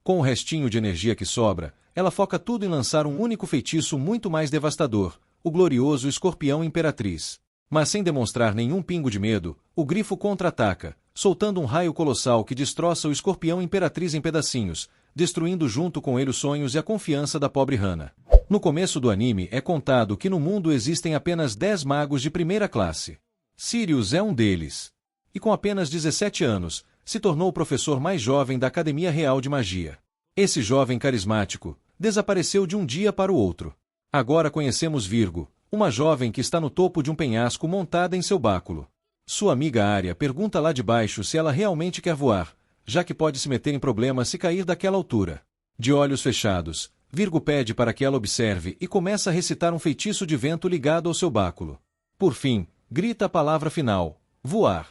Com o restinho de energia que sobra, ela foca tudo em lançar um único feitiço muito mais devastador, o glorioso Escorpião Imperatriz. Mas sem demonstrar nenhum pingo de medo, o grifo contra-ataca, soltando um raio colossal que destroça o Escorpião Imperatriz em pedacinhos, destruindo junto com ele os sonhos e a confiança da pobre Hana. No começo do anime é contado que no mundo existem apenas 10 magos de primeira classe. Sirius é um deles. E com apenas 17 anos, se tornou o professor mais jovem da Academia Real de Magia. Esse jovem carismático desapareceu de um dia para o outro. Agora conhecemos Virgo, uma jovem que está no topo de um penhasco montada em seu báculo. Sua amiga Arya pergunta lá de baixo se ela realmente quer voar, já que pode se meter em problemas se cair daquela altura. De olhos fechados, Virgo pede para que ela observe e começa a recitar um feitiço de vento ligado ao seu báculo. Por fim, grita a palavra final: voar.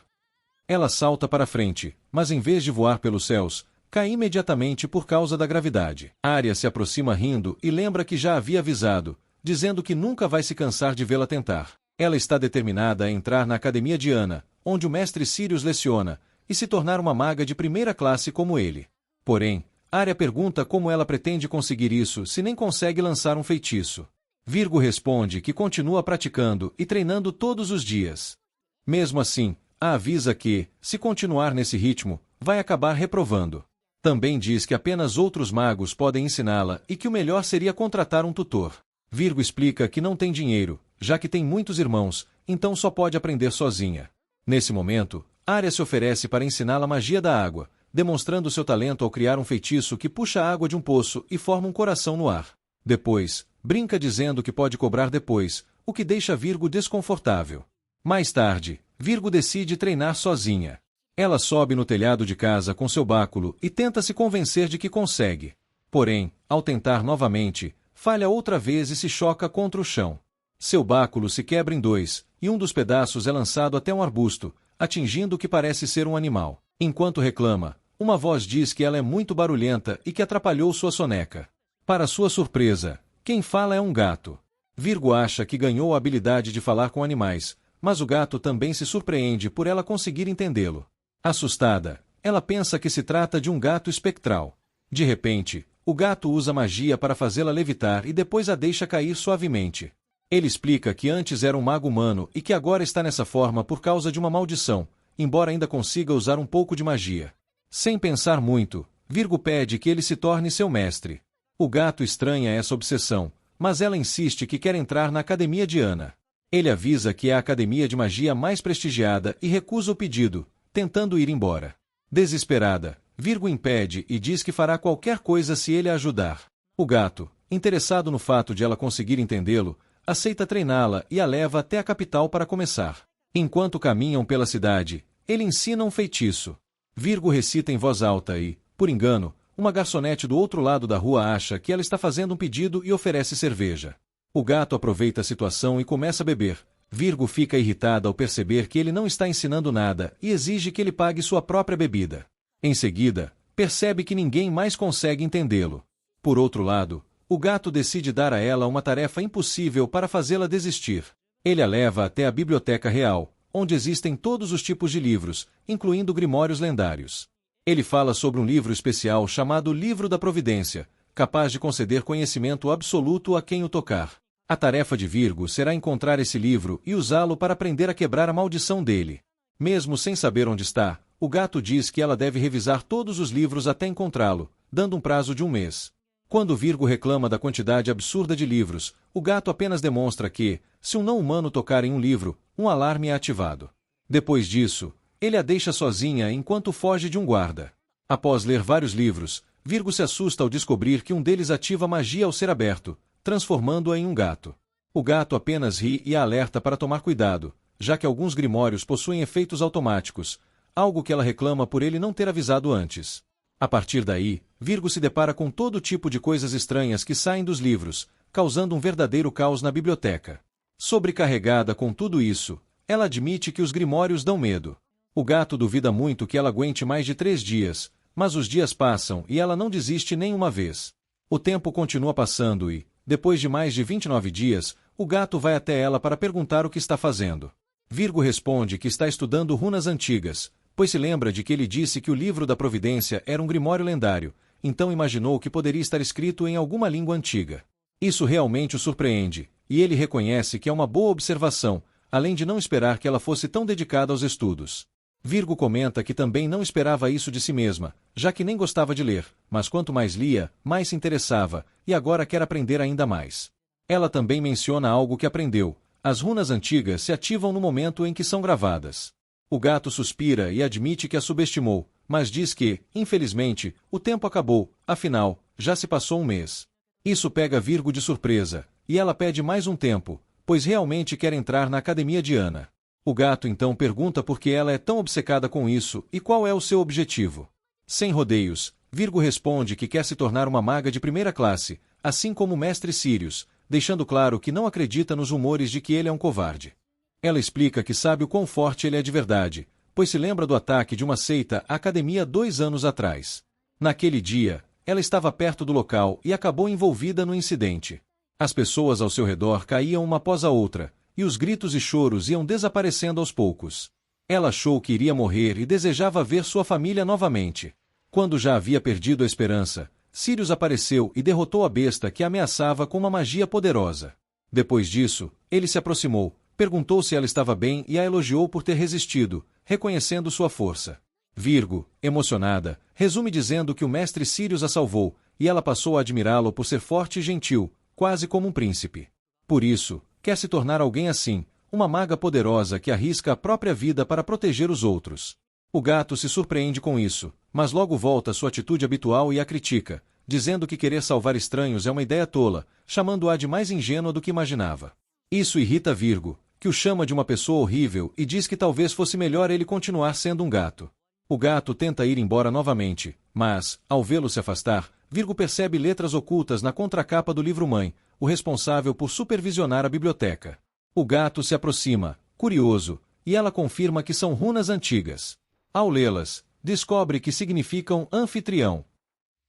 Ela salta para frente, mas em vez de voar pelos céus, cai imediatamente por causa da gravidade. Arya se aproxima rindo e lembra que já havia avisado, dizendo que nunca vai se cansar de vê-la tentar. Ela está determinada a entrar na Academia de Ana, onde o mestre Sirius leciona, e se tornar uma maga de primeira classe como ele. Porém, Arya pergunta como ela pretende conseguir isso se nem consegue lançar um feitiço. Virgo responde que continua praticando e treinando todos os dias. Mesmo assim, a avisa que, se continuar nesse ritmo, vai acabar reprovando. Também diz que apenas outros magos podem ensiná-la e que o melhor seria contratar um tutor. Virgo explica que não tem dinheiro, já que tem muitos irmãos, então só pode aprender sozinha. Nesse momento, Arya se oferece para ensiná-la a magia da água, demonstrando seu talento ao criar um feitiço que puxa a água de um poço e forma um coração no ar. Depois, brinca dizendo que pode cobrar depois, o que deixa Virgo desconfortável. Mais tarde, Virgo decide treinar sozinha. Ela sobe no telhado de casa com seu báculo e tenta se convencer de que consegue. Porém, ao tentar novamente, falha outra vez e se choca contra o chão. Seu báculo se quebra em dois, e um dos pedaços é lançado até um arbusto, atingindo o que parece ser um animal. Enquanto reclama, uma voz diz que ela é muito barulhenta e que atrapalhou sua soneca. Para sua surpresa, quem fala é um gato. Virgo acha que ganhou a habilidade de falar com animais, mas o gato também se surpreende por ela conseguir entendê-lo. Assustada, ela pensa que se trata de um gato espectral. De repente, o gato usa magia para fazê-la levitar e depois a deixa cair suavemente. Ele explica que antes era um mago humano e que agora está nessa forma por causa de uma maldição, embora ainda consiga usar um pouco de magia. Sem pensar muito, Virgo pede que ele se torne seu mestre. O gato estranha essa obsessão, mas ela insiste que quer entrar na Academia de Ana. Ele avisa que é a academia de magia mais prestigiada e recusa o pedido, tentando ir embora. Desesperada, Virgo impede e diz que fará qualquer coisa se ele a ajudar. O gato, interessado no fato de ela conseguir entendê-lo, aceita treiná-la e a leva até a capital para começar. Enquanto caminham pela cidade, ele ensina um feitiço. Virgo recita em voz alta e, por engano, uma garçonete do outro lado da rua acha que ela está fazendo um pedido e oferece cerveja. O gato aproveita a situação e começa a beber. Virgo fica irritada ao perceber que ele não está ensinando nada e exige que ele pague sua própria bebida. Em seguida, percebe que ninguém mais consegue entendê-lo. Por outro lado, o gato decide dar a ela uma tarefa impossível para fazê-la desistir. Ele a leva até a Biblioteca Real, onde existem todos os tipos de livros, incluindo grimórios lendários. Ele fala sobre um livro especial chamado Livro da Providência, capaz de conceder conhecimento absoluto a quem o tocar. A tarefa de Virgo será encontrar esse livro e usá-lo para aprender a quebrar a maldição dele. Mesmo sem saber onde está, o gato diz que ela deve revisar todos os livros até encontrá-lo, dando um prazo de 1 mês. Quando Virgo reclama da quantidade absurda de livros, o gato apenas demonstra que, se um não-humano tocar em um livro, um alarme é ativado. Depois disso, ele a deixa sozinha enquanto foge de um guarda. Após ler vários livros, Virgo se assusta ao descobrir que um deles ativa magia ao ser aberto, transformando-a em um gato. O gato apenas ri e a alerta para tomar cuidado, já que alguns grimórios possuem efeitos automáticos, algo que ela reclama por ele não ter avisado antes. A partir daí, Virgo se depara com todo tipo de coisas estranhas que saem dos livros, causando um verdadeiro caos na biblioteca. Sobrecarregada com tudo isso, ela admite que os grimórios dão medo. O gato duvida muito que ela aguente mais de 3 dias, mas os dias passam e ela não desiste nenhuma vez. O tempo continua passando e, depois de mais de 29 dias, o gato vai até ela para perguntar o que está fazendo. Virgo responde que está estudando runas antigas, pois se lembra de que ele disse que o livro da Providência era um grimório lendário, então imaginou que poderia estar escrito em alguma língua antiga. Isso realmente o surpreende, e ele reconhece que é uma boa observação, além de não esperar que ela fosse tão dedicada aos estudos. Virgo comenta que também não esperava isso de si mesma, já que nem gostava de ler, mas quanto mais lia, mais se interessava, e agora quer aprender ainda mais. Ela também menciona algo que aprendeu: as runas antigas se ativam no momento em que são gravadas. O gato suspira e admite que a subestimou, mas diz que, infelizmente, o tempo acabou, afinal, já se passou um mês. Isso pega Virgo de surpresa, e ela pede mais um tempo, pois realmente quer entrar na academia de Ana. O gato então pergunta por que ela é tão obcecada com isso e qual é o seu objetivo. Sem rodeios, Virgo responde que quer se tornar uma maga de primeira classe, assim como o mestre Sirius, deixando claro que não acredita nos rumores de que ele é um covarde. Ela explica que sabe o quão forte ele é de verdade, pois se lembra do ataque de uma seita à academia 2 anos atrás. Naquele dia, ela estava perto do local e acabou envolvida no incidente. As pessoas ao seu redor caíam uma após a outra, e os gritos e choros iam desaparecendo aos poucos. Ela achou que iria morrer e desejava ver sua família novamente. Quando já havia perdido a esperança, Sirius apareceu e derrotou a besta que a ameaçava com uma magia poderosa. Depois disso, ele se aproximou, perguntou se ela estava bem e a elogiou por ter resistido, reconhecendo sua força. Virgo, emocionada, resume dizendo que o mestre Sirius a salvou, e ela passou a admirá-lo por ser forte e gentil, quase como um príncipe. Por isso, quer se tornar alguém assim, uma maga poderosa que arrisca a própria vida para proteger os outros. O gato se surpreende com isso, mas logo volta à sua atitude habitual e a critica, dizendo que querer salvar estranhos é uma ideia tola, chamando-a de mais ingênua do que imaginava. Isso irrita Virgo, que o chama de uma pessoa horrível e diz que talvez fosse melhor ele continuar sendo um gato. O gato tenta ir embora novamente, mas, ao vê-lo se afastar, Virgo percebe letras ocultas na contracapa do livro-mãe, o responsável por supervisionar a biblioteca. O gato se aproxima, curioso, e ela confirma que são runas antigas. Ao lê-las, descobre que significam anfitrião.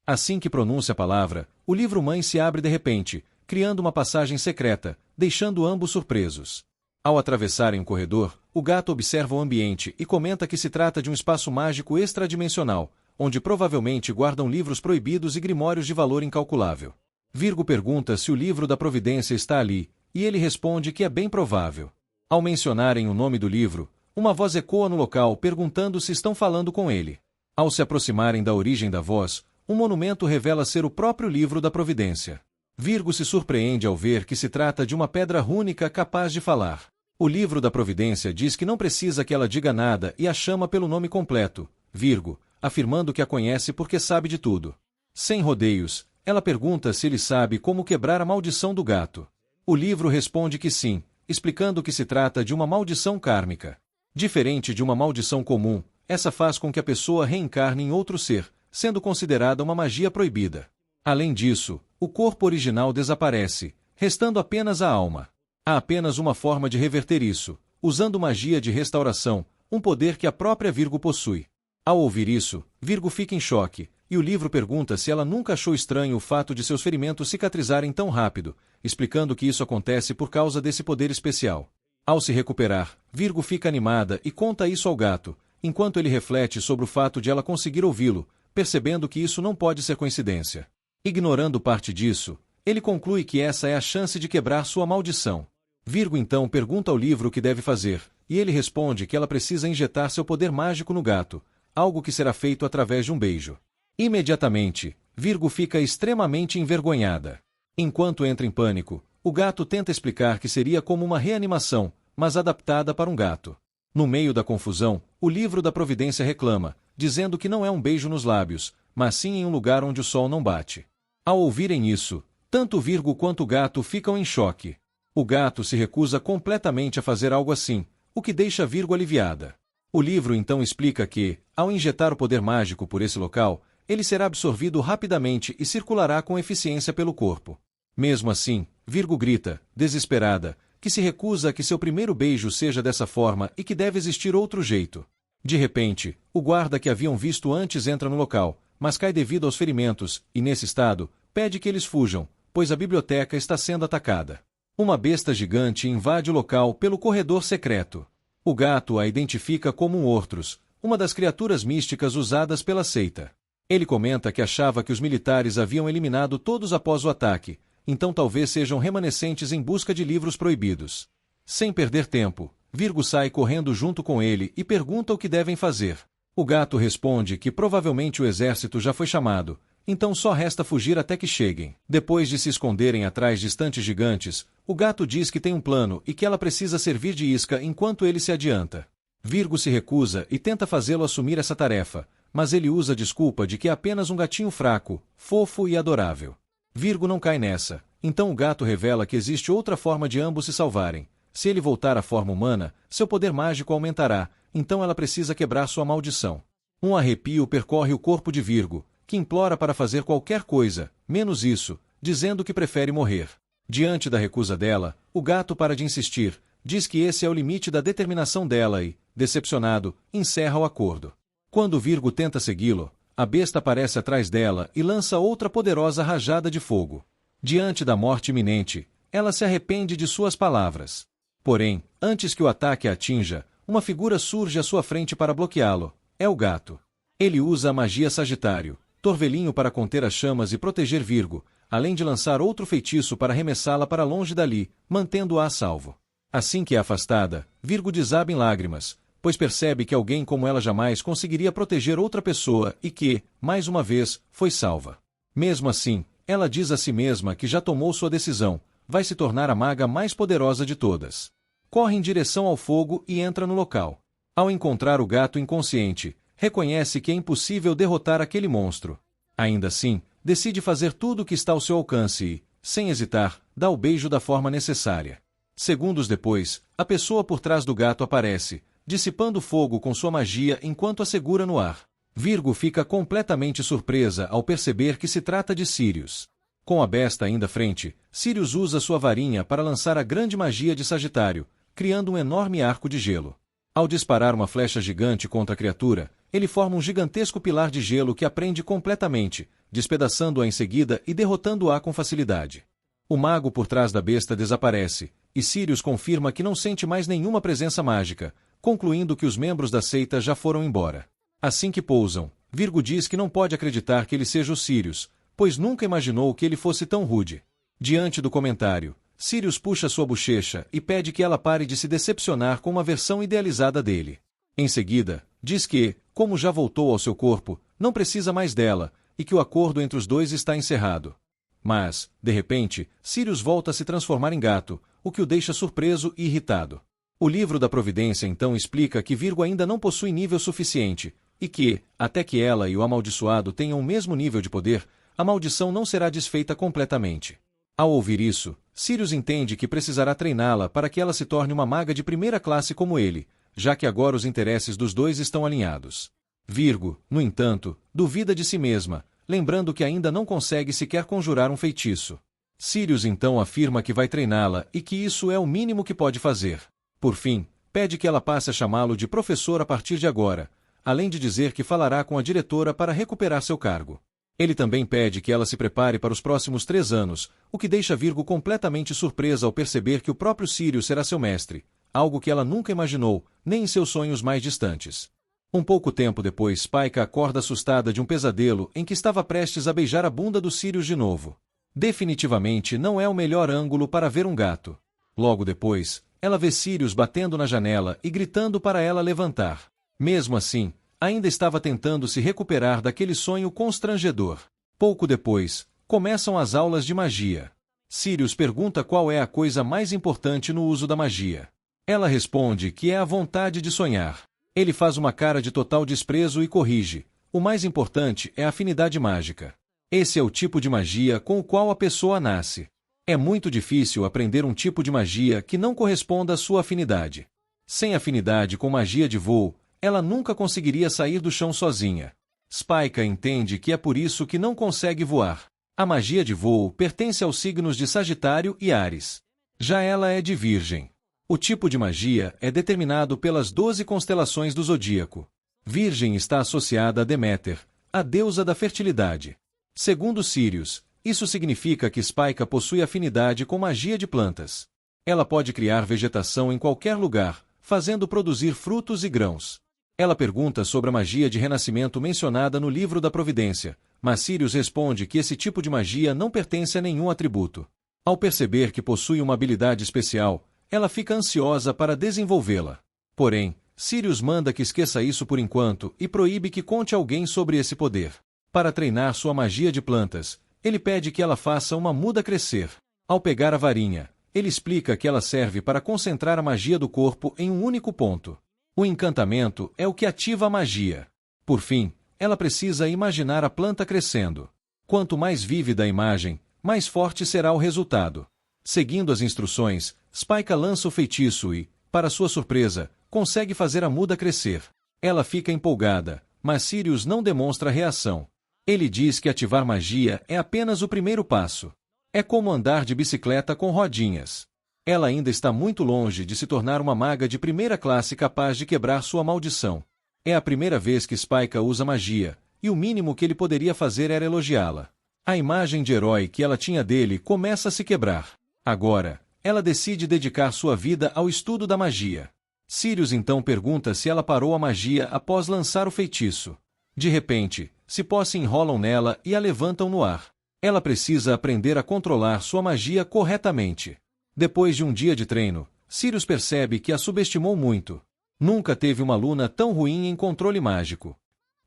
Assim que pronuncia a palavra, o livro-mãe se abre de repente, criando uma passagem secreta, deixando ambos surpresos. Ao atravessarem o corredor, o gato observa o ambiente e comenta que se trata de um espaço mágico extradimensional, onde provavelmente guardam livros proibidos e grimórios de valor incalculável. Virgo pergunta se o livro da Providência está ali, e ele responde que é bem provável. Ao mencionarem o nome do livro, uma voz ecoa no local perguntando se estão falando com ele. Ao se aproximarem da origem da voz, um monumento revela ser o próprio livro da Providência. Virgo se surpreende ao ver que se trata de uma pedra rúnica capaz de falar. O livro da Providência diz que não precisa que ela diga nada e a chama pelo nome completo, Virgo, afirmando que a conhece porque sabe de tudo. Sem rodeios, ela pergunta se ele sabe como quebrar a maldição do gato. O livro responde que sim, explicando que se trata de uma maldição kármica. Diferente de uma maldição comum, essa faz com que a pessoa reencarne em outro ser, sendo considerada uma magia proibida. Além disso, o corpo original desaparece, restando apenas a alma. Há apenas uma forma de reverter isso, usando magia de restauração, um poder que a própria Virgo possui. Ao ouvir isso, Virgo fica em choque, e o livro pergunta se ela nunca achou estranho o fato de seus ferimentos cicatrizarem tão rápido, explicando que isso acontece por causa desse poder especial. Ao se recuperar, Virgo fica animada e conta isso ao gato, enquanto ele reflete sobre o fato de ela conseguir ouvi-lo, percebendo que isso não pode ser coincidência. Ignorando parte disso, ele conclui que essa é a chance de quebrar sua maldição. Virgo então pergunta ao livro o que deve fazer, e ele responde que ela precisa injetar seu poder mágico no gato, algo que será feito através de um beijo. Imediatamente, Virgo fica extremamente envergonhada. Enquanto entra em pânico, o gato tenta explicar que seria como uma reanimação, mas adaptada para um gato. No meio da confusão, o livro da Providência reclama, dizendo que não é um beijo nos lábios, mas sim em um lugar onde o sol não bate. Ao ouvirem isso, tanto Virgo quanto o gato ficam em choque. O gato se recusa completamente a fazer algo assim, o que deixa Virgo aliviada. O livro então explica que, ao injetar o poder mágico por esse local, ele será absorvido rapidamente e circulará com eficiência pelo corpo. Mesmo assim, Virgo grita, desesperada, que se recusa a que seu primeiro beijo seja dessa forma e que deve existir outro jeito. De repente, o guarda que haviam visto antes entra no local, mas cai devido aos ferimentos, e nesse estado, pede que eles fujam, pois a biblioteca está sendo atacada. Uma besta gigante invade o local pelo corredor secreto. O gato a identifica como um Ortrus, uma das criaturas místicas usadas pela seita. Ele comenta que achava que os militares haviam eliminado todos após o ataque, então talvez sejam remanescentes em busca de livros proibidos. Sem perder tempo, Virgo sai correndo junto com ele e pergunta o que devem fazer. O gato responde que provavelmente o exército já foi chamado, então só resta fugir até que cheguem. Depois de se esconderem atrás de estantes gigantes, o gato diz que tem um plano e que ela precisa servir de isca enquanto ele se adianta. Virgo se recusa e tenta fazê-lo assumir essa tarefa, mas ele usa a desculpa de que é apenas um gatinho fraco, fofo e adorável. Virgo não cai nessa, então o gato revela que existe outra forma de ambos se salvarem. Se ele voltar à forma humana, seu poder mágico aumentará, então ela precisa quebrar sua maldição. Um arrepio percorre o corpo de Virgo, que implora para fazer qualquer coisa, menos isso, dizendo que prefere morrer. Diante da recusa dela, o gato para de insistir, diz que esse é o limite da determinação dela e, decepcionado, encerra o acordo. Quando Virgo tenta segui-lo, a besta aparece atrás dela e lança outra poderosa rajada de fogo. Diante da morte iminente, ela se arrepende de suas palavras. Porém, antes que o ataque a atinja, uma figura surge à sua frente para bloqueá-lo. É o gato. Ele usa a magia Sagitário, Torvelinho para conter as chamas e proteger Virgo, além de lançar outro feitiço para arremessá-la para longe dali, mantendo-a a salvo. Assim que é afastada, Virgo desaba em lágrimas, pois percebe que alguém como ela jamais conseguiria proteger outra pessoa e que, mais uma vez, foi salva. Mesmo assim, ela diz a si mesma que já tomou sua decisão, vai se tornar a maga mais poderosa de todas. Corre em direção ao fogo e entra no local. Ao encontrar o gato inconsciente, reconhece que é impossível derrotar aquele monstro. Ainda assim, decide fazer tudo o que está ao seu alcance e, sem hesitar, dá o beijo da forma necessária. Segundos depois, a pessoa por trás do gato aparece, dissipando fogo com sua magia enquanto a segura no ar. Virgo fica completamente surpresa ao perceber que se trata de Sirius. Com a besta ainda à frente, Sirius usa sua varinha para lançar a grande magia de Sagitário, criando um enorme arco de gelo. Ao disparar uma flecha gigante contra a criatura, ele forma um gigantesco pilar de gelo que a prende completamente, despedaçando-a em seguida e derrotando-a com facilidade. O mago por trás da besta desaparece, e Sirius confirma que não sente mais nenhuma presença mágica, concluindo que os membros da seita já foram embora. Assim que pousam, Virgo diz que não pode acreditar que ele seja o Sirius, pois nunca imaginou que ele fosse tão rude. Diante do comentário, Sirius puxa sua bochecha e pede que ela pare de se decepcionar com uma versão idealizada dele. Em seguida, diz que, como já voltou ao seu corpo, não precisa mais dela, e que o acordo entre os dois está encerrado. Mas, de repente, Sirius volta a se transformar em gato, o que o deixa surpreso e irritado. O livro da Providência então explica que Virgo ainda não possui nível suficiente, e que, até que ela e o amaldiçoado tenham o mesmo nível de poder, a maldição não será desfeita completamente. Ao ouvir isso, Sirius entende que precisará treiná-la para que ela se torne uma maga de primeira classe como ele, já que agora os interesses dos dois estão alinhados. Virgo, no entanto, duvida de si mesma, lembrando que ainda não consegue sequer conjurar um feitiço. Sirius então afirma que vai treiná-la e que isso é o mínimo que pode fazer. Por fim, pede que ela passe a chamá-lo de professor a partir de agora, além de dizer que falará com a diretora para recuperar seu cargo. Ele também pede que ela se prepare para os próximos 3 anos, o que deixa Virgo completamente surpresa ao perceber que o próprio Sirius será seu mestre, algo que ela nunca imaginou, nem em seus sonhos mais distantes. Um pouco tempo depois, Paika acorda assustada de um pesadelo em que estava prestes a beijar a bunda do Sirius de novo. Definitivamente não é o melhor ângulo para ver um gato. Logo depois, ela vê Sirius batendo na janela e gritando para ela levantar. Mesmo assim, ainda estava tentando se recuperar daquele sonho constrangedor. Pouco depois, começam as aulas de magia. Sirius pergunta qual é a coisa mais importante no uso da magia. Ela responde que é a vontade de sonhar. Ele faz uma cara de total desprezo e corrige: o mais importante é a afinidade mágica. Esse é o tipo de magia com o qual a pessoa nasce. É muito difícil aprender um tipo de magia que não corresponda à sua afinidade. Sem afinidade com magia de voo, ela nunca conseguiria sair do chão sozinha. Spyka entende que é por isso que não consegue voar. A magia de voo pertence aos signos de Sagitário e Áries. Já ela é de Virgem. O tipo de magia é determinado pelas 12 constelações do zodíaco. Virgem está associada a Deméter, a deusa da fertilidade. Segundo Sirius, isso significa que Spyka possui afinidade com magia de plantas. Ela pode criar vegetação em qualquer lugar, fazendo produzir frutos e grãos. Ela pergunta sobre a magia de renascimento mencionada no livro da Providência, mas Sirius responde que esse tipo de magia não pertence a nenhum atributo. Ao perceber que possui uma habilidade especial, ela fica ansiosa para desenvolvê-la. Porém, Sirius manda que esqueça isso por enquanto e proíbe que conte a alguém sobre esse poder. Para treinar sua magia de plantas, ele pede que ela faça uma muda crescer. Ao pegar a varinha, ele explica que ela serve para concentrar a magia do corpo em um único ponto. O encantamento é o que ativa a magia. Por fim, ela precisa imaginar a planta crescendo. Quanto mais vívida a imagem, mais forte será o resultado. Seguindo as instruções, Spike lança o feitiço e, para sua surpresa, consegue fazer a muda crescer. Ela fica empolgada, mas Sirius não demonstra reação. Ele diz que ativar magia é apenas o primeiro passo. É como andar de bicicleta com rodinhas. Ela ainda está muito longe de se tornar uma maga de primeira classe capaz de quebrar sua maldição. É a primeira vez que Spike usa magia, e o mínimo que ele poderia fazer era elogiá-la. A imagem de herói que ela tinha dele começa a se quebrar. Agora, ela decide dedicar sua vida ao estudo da magia. Sirius então pergunta se ela parou a magia após lançar o feitiço. De repente, cipós se enrolam nela e a levantam no ar. Ela precisa aprender a controlar sua magia corretamente. Depois de um dia de treino, Sirius percebe que a subestimou muito. Nunca teve uma aluna tão ruim em controle mágico.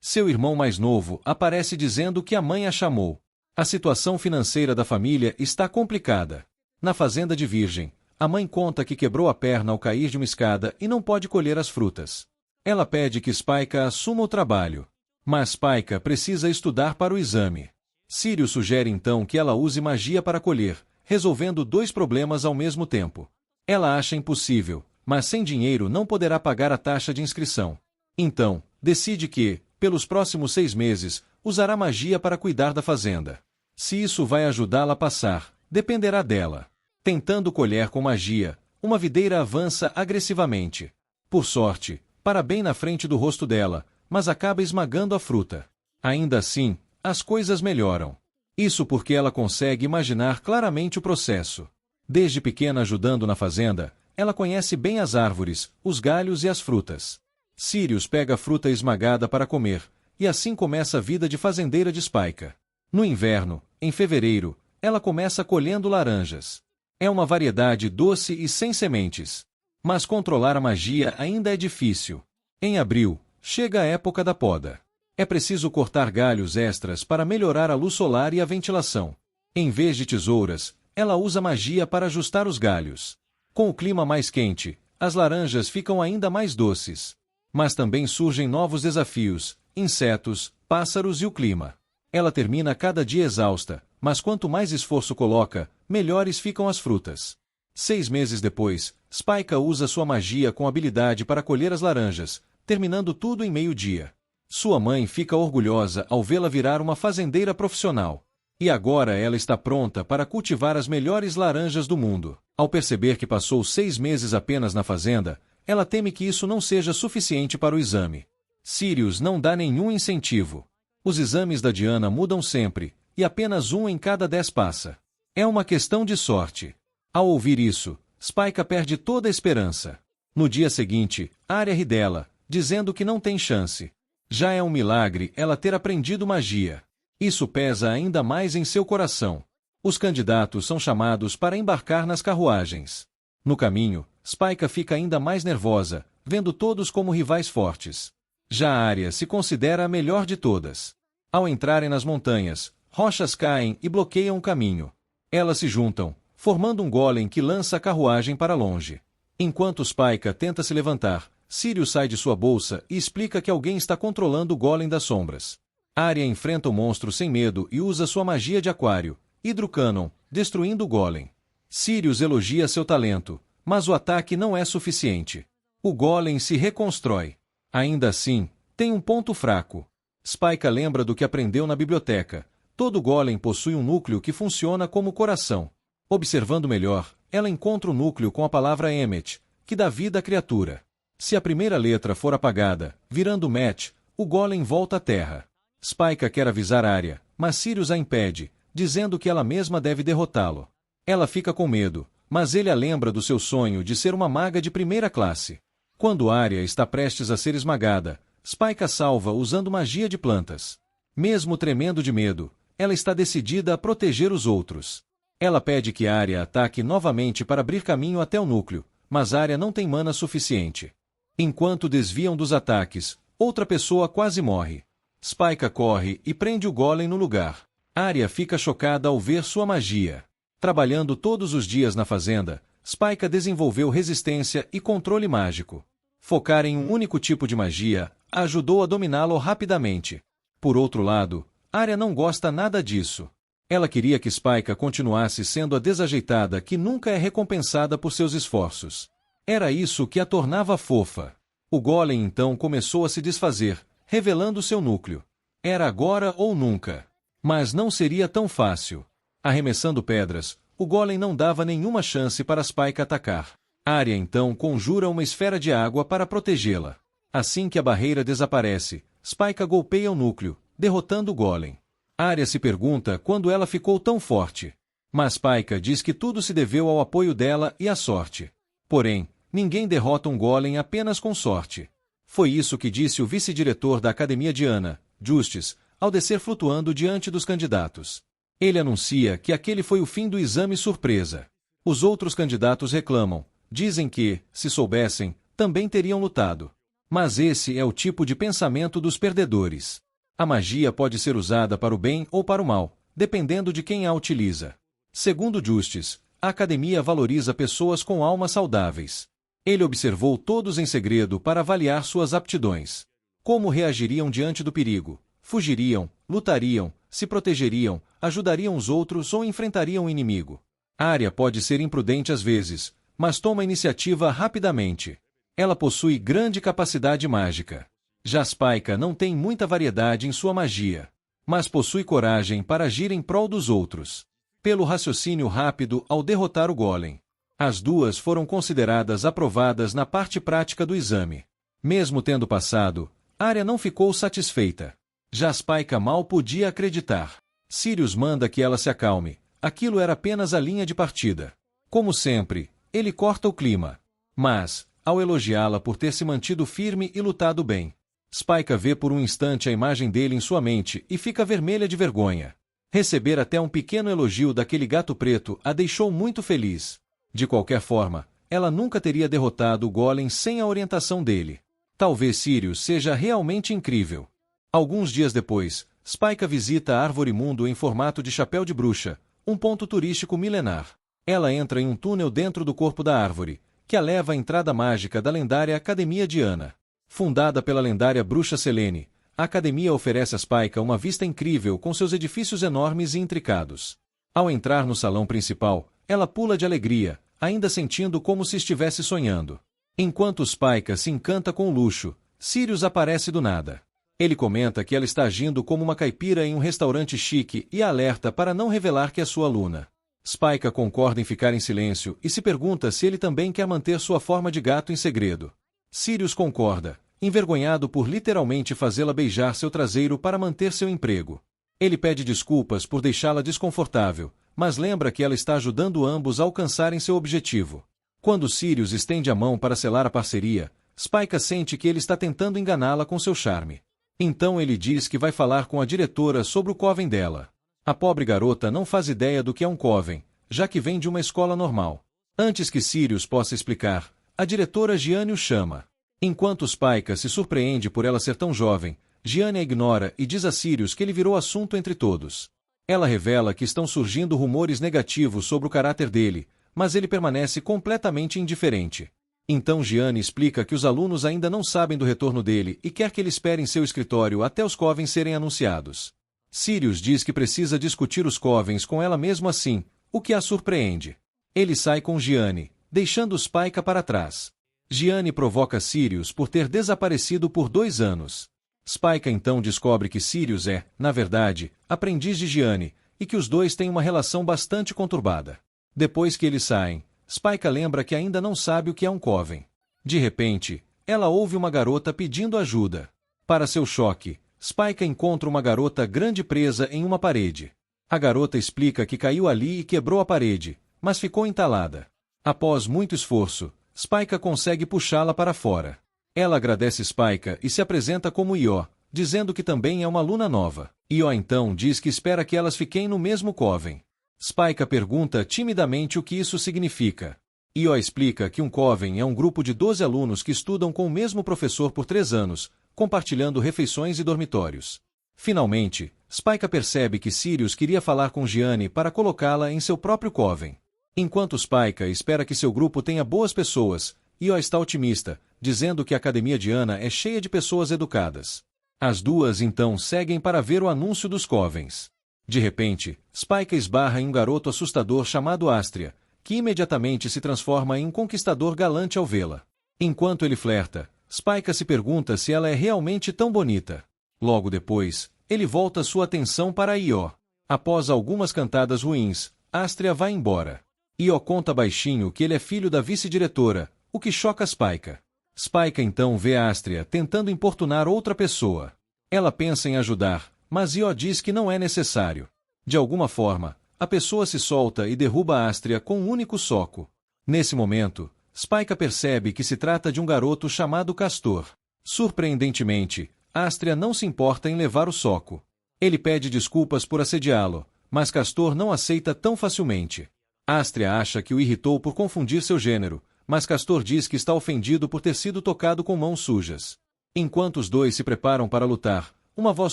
Seu irmão mais novo aparece dizendo que a mãe a chamou. A situação financeira da família está complicada. Na fazenda de Virgem, a mãe conta que quebrou a perna ao cair de uma escada e não pode colher as frutas. Ela pede que Spike assuma o trabalho. Mas Spike precisa estudar para o exame. Sirius sugere então que ela use magia para colher, resolvendo dois problemas ao mesmo tempo. Ela acha impossível, mas sem dinheiro não poderá pagar a taxa de inscrição. Então, decide que, pelos próximos 6 meses, usará magia para cuidar da fazenda. Se isso vai ajudá-la a passar, dependerá dela. Tentando colher com magia, uma videira avança agressivamente. Por sorte, para bem na frente do rosto dela, mas acaba esmagando a fruta. Ainda assim, as coisas melhoram. Isso porque ela consegue imaginar claramente o processo. Desde pequena ajudando na fazenda, ela conhece bem as árvores, os galhos e as frutas. Sirius pega a fruta esmagada para comer, e assim começa a vida de fazendeira de Spike. No inverno, em fevereiro, ela começa colhendo laranjas. É uma variedade doce e sem sementes. Mas controlar a magia ainda é difícil. Em abril, chega a época da poda. É preciso cortar galhos extras para melhorar a luz solar e a ventilação. Em vez de tesouras, ela usa magia para ajustar os galhos. Com o clima mais quente, as laranjas ficam ainda mais doces. Mas também surgem novos desafios, insetos, pássaros e o clima. Ela termina cada dia exausta, mas quanto mais esforço coloca, melhores ficam as frutas. 6 meses depois, Spike usa sua magia com habilidade para colher as laranjas, terminando tudo em meio-dia. Sua mãe fica orgulhosa ao vê-la virar uma fazendeira profissional. E agora ela está pronta para cultivar as melhores laranjas do mundo. Ao perceber que passou 6 meses apenas na fazenda, ela teme que isso não seja suficiente para o exame. Sirius não dá nenhum incentivo. Os exames da Diana mudam sempre, e apenas 1 em cada 10 passa. É uma questão de sorte. Ao ouvir isso, Spike perde toda a esperança. No dia seguinte, Arya ri dela, dizendo que não tem chance. Já é um milagre ela ter aprendido magia. Isso pesa ainda mais em seu coração. Os candidatos são chamados para embarcar nas carruagens. No caminho, Spike fica ainda mais nervosa, vendo todos como rivais fortes. Já Arya se considera a melhor de todas. Ao entrarem nas montanhas, rochas caem e bloqueiam o caminho. Elas se juntam, formando um golem que lança a carruagem para longe. Enquanto Spike tenta se levantar, Sirius sai de sua bolsa e explica que alguém está controlando o golem das sombras. Arya enfrenta o monstro sem medo e usa sua magia de aquário, Hidrocanon, destruindo o golem. Sirius elogia seu talento, mas o ataque não é suficiente. O golem se reconstrói. Ainda assim, tem um ponto fraco. Spike lembra do que aprendeu na biblioteca. Todo golem possui um núcleo que funciona como coração. Observando melhor, ela encontra o núcleo com a palavra Emmet, que dá vida à criatura. Se a primeira letra for apagada, virando Met, o golem volta à terra. Spike quer avisar Arya, mas Sirius a impede, dizendo que ela mesma deve derrotá-lo. Ela fica com medo, mas ele a lembra do seu sonho de ser uma maga de primeira classe. Quando Arya está prestes a ser esmagada, Spike a salva usando magia de plantas. Mesmo tremendo de medo, ela está decidida a proteger os outros. Ela pede que Arya ataque novamente para abrir caminho até o núcleo, mas Arya não tem mana suficiente. Enquanto desviam dos ataques, outra pessoa quase morre. Spike corre e prende o golem no lugar. Arya fica chocada ao ver sua magia. Trabalhando todos os dias na fazenda, Spike desenvolveu resistência e controle mágico. Focar em um único tipo de magia a ajudou a dominá-lo rapidamente. Por outro lado, Arya não gosta nada disso. Ela queria que Spike continuasse sendo a desajeitada que nunca é recompensada por seus esforços. Era isso que a tornava fofa. O golem então começou a se desfazer, revelando seu núcleo. Era agora ou nunca. Mas não seria tão fácil. Arremessando pedras, o golem não dava nenhuma chance para Spike atacar. Arya então conjura uma esfera de água para protegê-la. Assim que a barreira desaparece, Spike golpeia o núcleo, derrotando o golem. Arya se pergunta quando ela ficou tão forte. Mas Spike diz que tudo se deveu ao apoio dela e à sorte. Porém, ninguém derrota um golem apenas com sorte. Foi isso que disse o vice-diretor da Academia de Ana, Justice, ao descer flutuando diante dos candidatos. Ele anuncia que aquele foi o fim do exame surpresa. Os outros candidatos reclamam, dizem que, se soubessem, também teriam lutado. Mas esse é o tipo de pensamento dos perdedores. A magia pode ser usada para o bem ou para o mal, dependendo de quem a utiliza. Segundo Justice, a Academia valoriza pessoas com almas saudáveis. Ele observou todos em segredo para avaliar suas aptidões. Como reagiriam diante do perigo? Fugiriam, lutariam, se protegeriam, ajudariam os outros ou enfrentariam o inimigo? Arya pode ser imprudente às vezes, mas toma iniciativa rapidamente. Ela possui grande capacidade mágica. Já Spike não tem muita variedade em sua magia, mas possui coragem para agir em prol dos outros. Pelo raciocínio rápido ao derrotar o golem. As duas foram consideradas aprovadas na parte prática do exame. Mesmo tendo passado, Arya não ficou satisfeita. Já Spike mal podia acreditar. Sirius manda que ela se acalme. Aquilo era apenas a linha de partida. Como sempre, ele corta o clima. Mas, ao elogiá-la por ter se mantido firme e lutado bem, Spike vê por um instante a imagem dele em sua mente e fica vermelha de vergonha. Receber até um pequeno elogio daquele gato preto a deixou muito feliz. De qualquer forma, ela nunca teria derrotado o golem sem a orientação dele. Talvez Sirius seja realmente incrível. Alguns dias depois, Spike visita a Árvore Mundo em formato de chapéu de bruxa, um ponto turístico milenar. Ela entra em um túnel dentro do corpo da árvore, que a leva à entrada mágica da lendária Academia de Ana. Fundada pela lendária bruxa Selene, a academia oferece a Spike uma vista incrível com seus edifícios enormes e intricados. Ao entrar no salão principal, ela pula de alegria, ainda sentindo como se estivesse sonhando. Enquanto Spike se encanta com o luxo, Sirius aparece do nada. Ele comenta que ela está agindo como uma caipira em um restaurante chique e a alerta para não revelar que é sua aluna. Spike concorda em ficar em silêncio e se pergunta se ele também quer manter sua forma de gato em segredo. Sirius concorda, envergonhado por literalmente fazê-la beijar seu traseiro para manter seu emprego. Ele pede desculpas por deixá-la desconfortável, mas lembra que ela está ajudando ambos a alcançarem seu objetivo. Quando Sirius estende a mão para selar a parceria, Spike sente que ele está tentando enganá-la com seu charme. Então ele diz que vai falar com a diretora sobre o coven dela. A pobre garota não faz ideia do que é um coven, já que vem de uma escola normal. Antes que Sirius possa explicar, a diretora Gianni o chama. Enquanto Spike se surpreende por ela ser tão jovem, Gianni a ignora e diz a Sirius que ele virou assunto entre todos. Ela revela que estão surgindo rumores negativos sobre o caráter dele, mas ele permanece completamente indiferente. Então Gianni explica que os alunos ainda não sabem do retorno dele e quer que ele espere em seu escritório até os covens serem anunciados. Sirius diz que precisa discutir os covens com ela mesmo assim, o que a surpreende. Ele sai com Gianni, deixando Spike para trás. Gianni provoca Sirius por ter desaparecido por 2 anos. Spike então descobre que Sirius é, na verdade, aprendiz de Gianni, e que os dois têm uma relação bastante conturbada. Depois que eles saem, Spike lembra que ainda não sabe o que é um coven. De repente, ela ouve uma garota pedindo ajuda. Para seu choque, Spike encontra uma garota grande presa em uma parede. A garota explica que caiu ali e quebrou a parede, mas ficou entalada. Após muito esforço, Spike consegue puxá-la para fora. Ela agradece Spike e se apresenta como Io, dizendo que também é uma aluna nova. Io então diz que espera que elas fiquem no mesmo coven. Spike pergunta timidamente o que isso significa. Io explica que um coven é um grupo de 12 alunos que estudam com o mesmo professor por 3 anos, compartilhando refeições e dormitórios. Finalmente, Spike percebe que Sirius queria falar com Gianni para colocá-la em seu próprio coven. Enquanto Spike espera que seu grupo tenha boas pessoas, Io está otimista, dizendo que a academia de Ana é cheia de pessoas educadas. As duas então seguem para ver o anúncio dos covens. De repente, Spike esbarra em um garoto assustador chamado Astria, que imediatamente se transforma em um conquistador galante ao vê-la. Enquanto ele flerta, Spike se pergunta se ela é realmente tão bonita. Logo depois, ele volta sua atenção para Io. Após algumas cantadas ruins, Astria vai embora. Io conta baixinho que ele é filho da vice-diretora, o que choca Spike. Spike então vê Astria tentando importunar outra pessoa. Ela pensa em ajudar, mas Io diz que não é necessário. De alguma forma, a pessoa se solta e derruba Astria com um único soco. Nesse momento, Spike percebe que se trata de um garoto chamado Castor. Surpreendentemente, Astria não se importa em levar o soco. Ele pede desculpas por assediá-lo, mas Castor não aceita tão facilmente. Astria acha que o irritou por confundir seu gênero, mas Castor diz que está ofendido por ter sido tocado com mãos sujas. Enquanto os dois se preparam para lutar, uma voz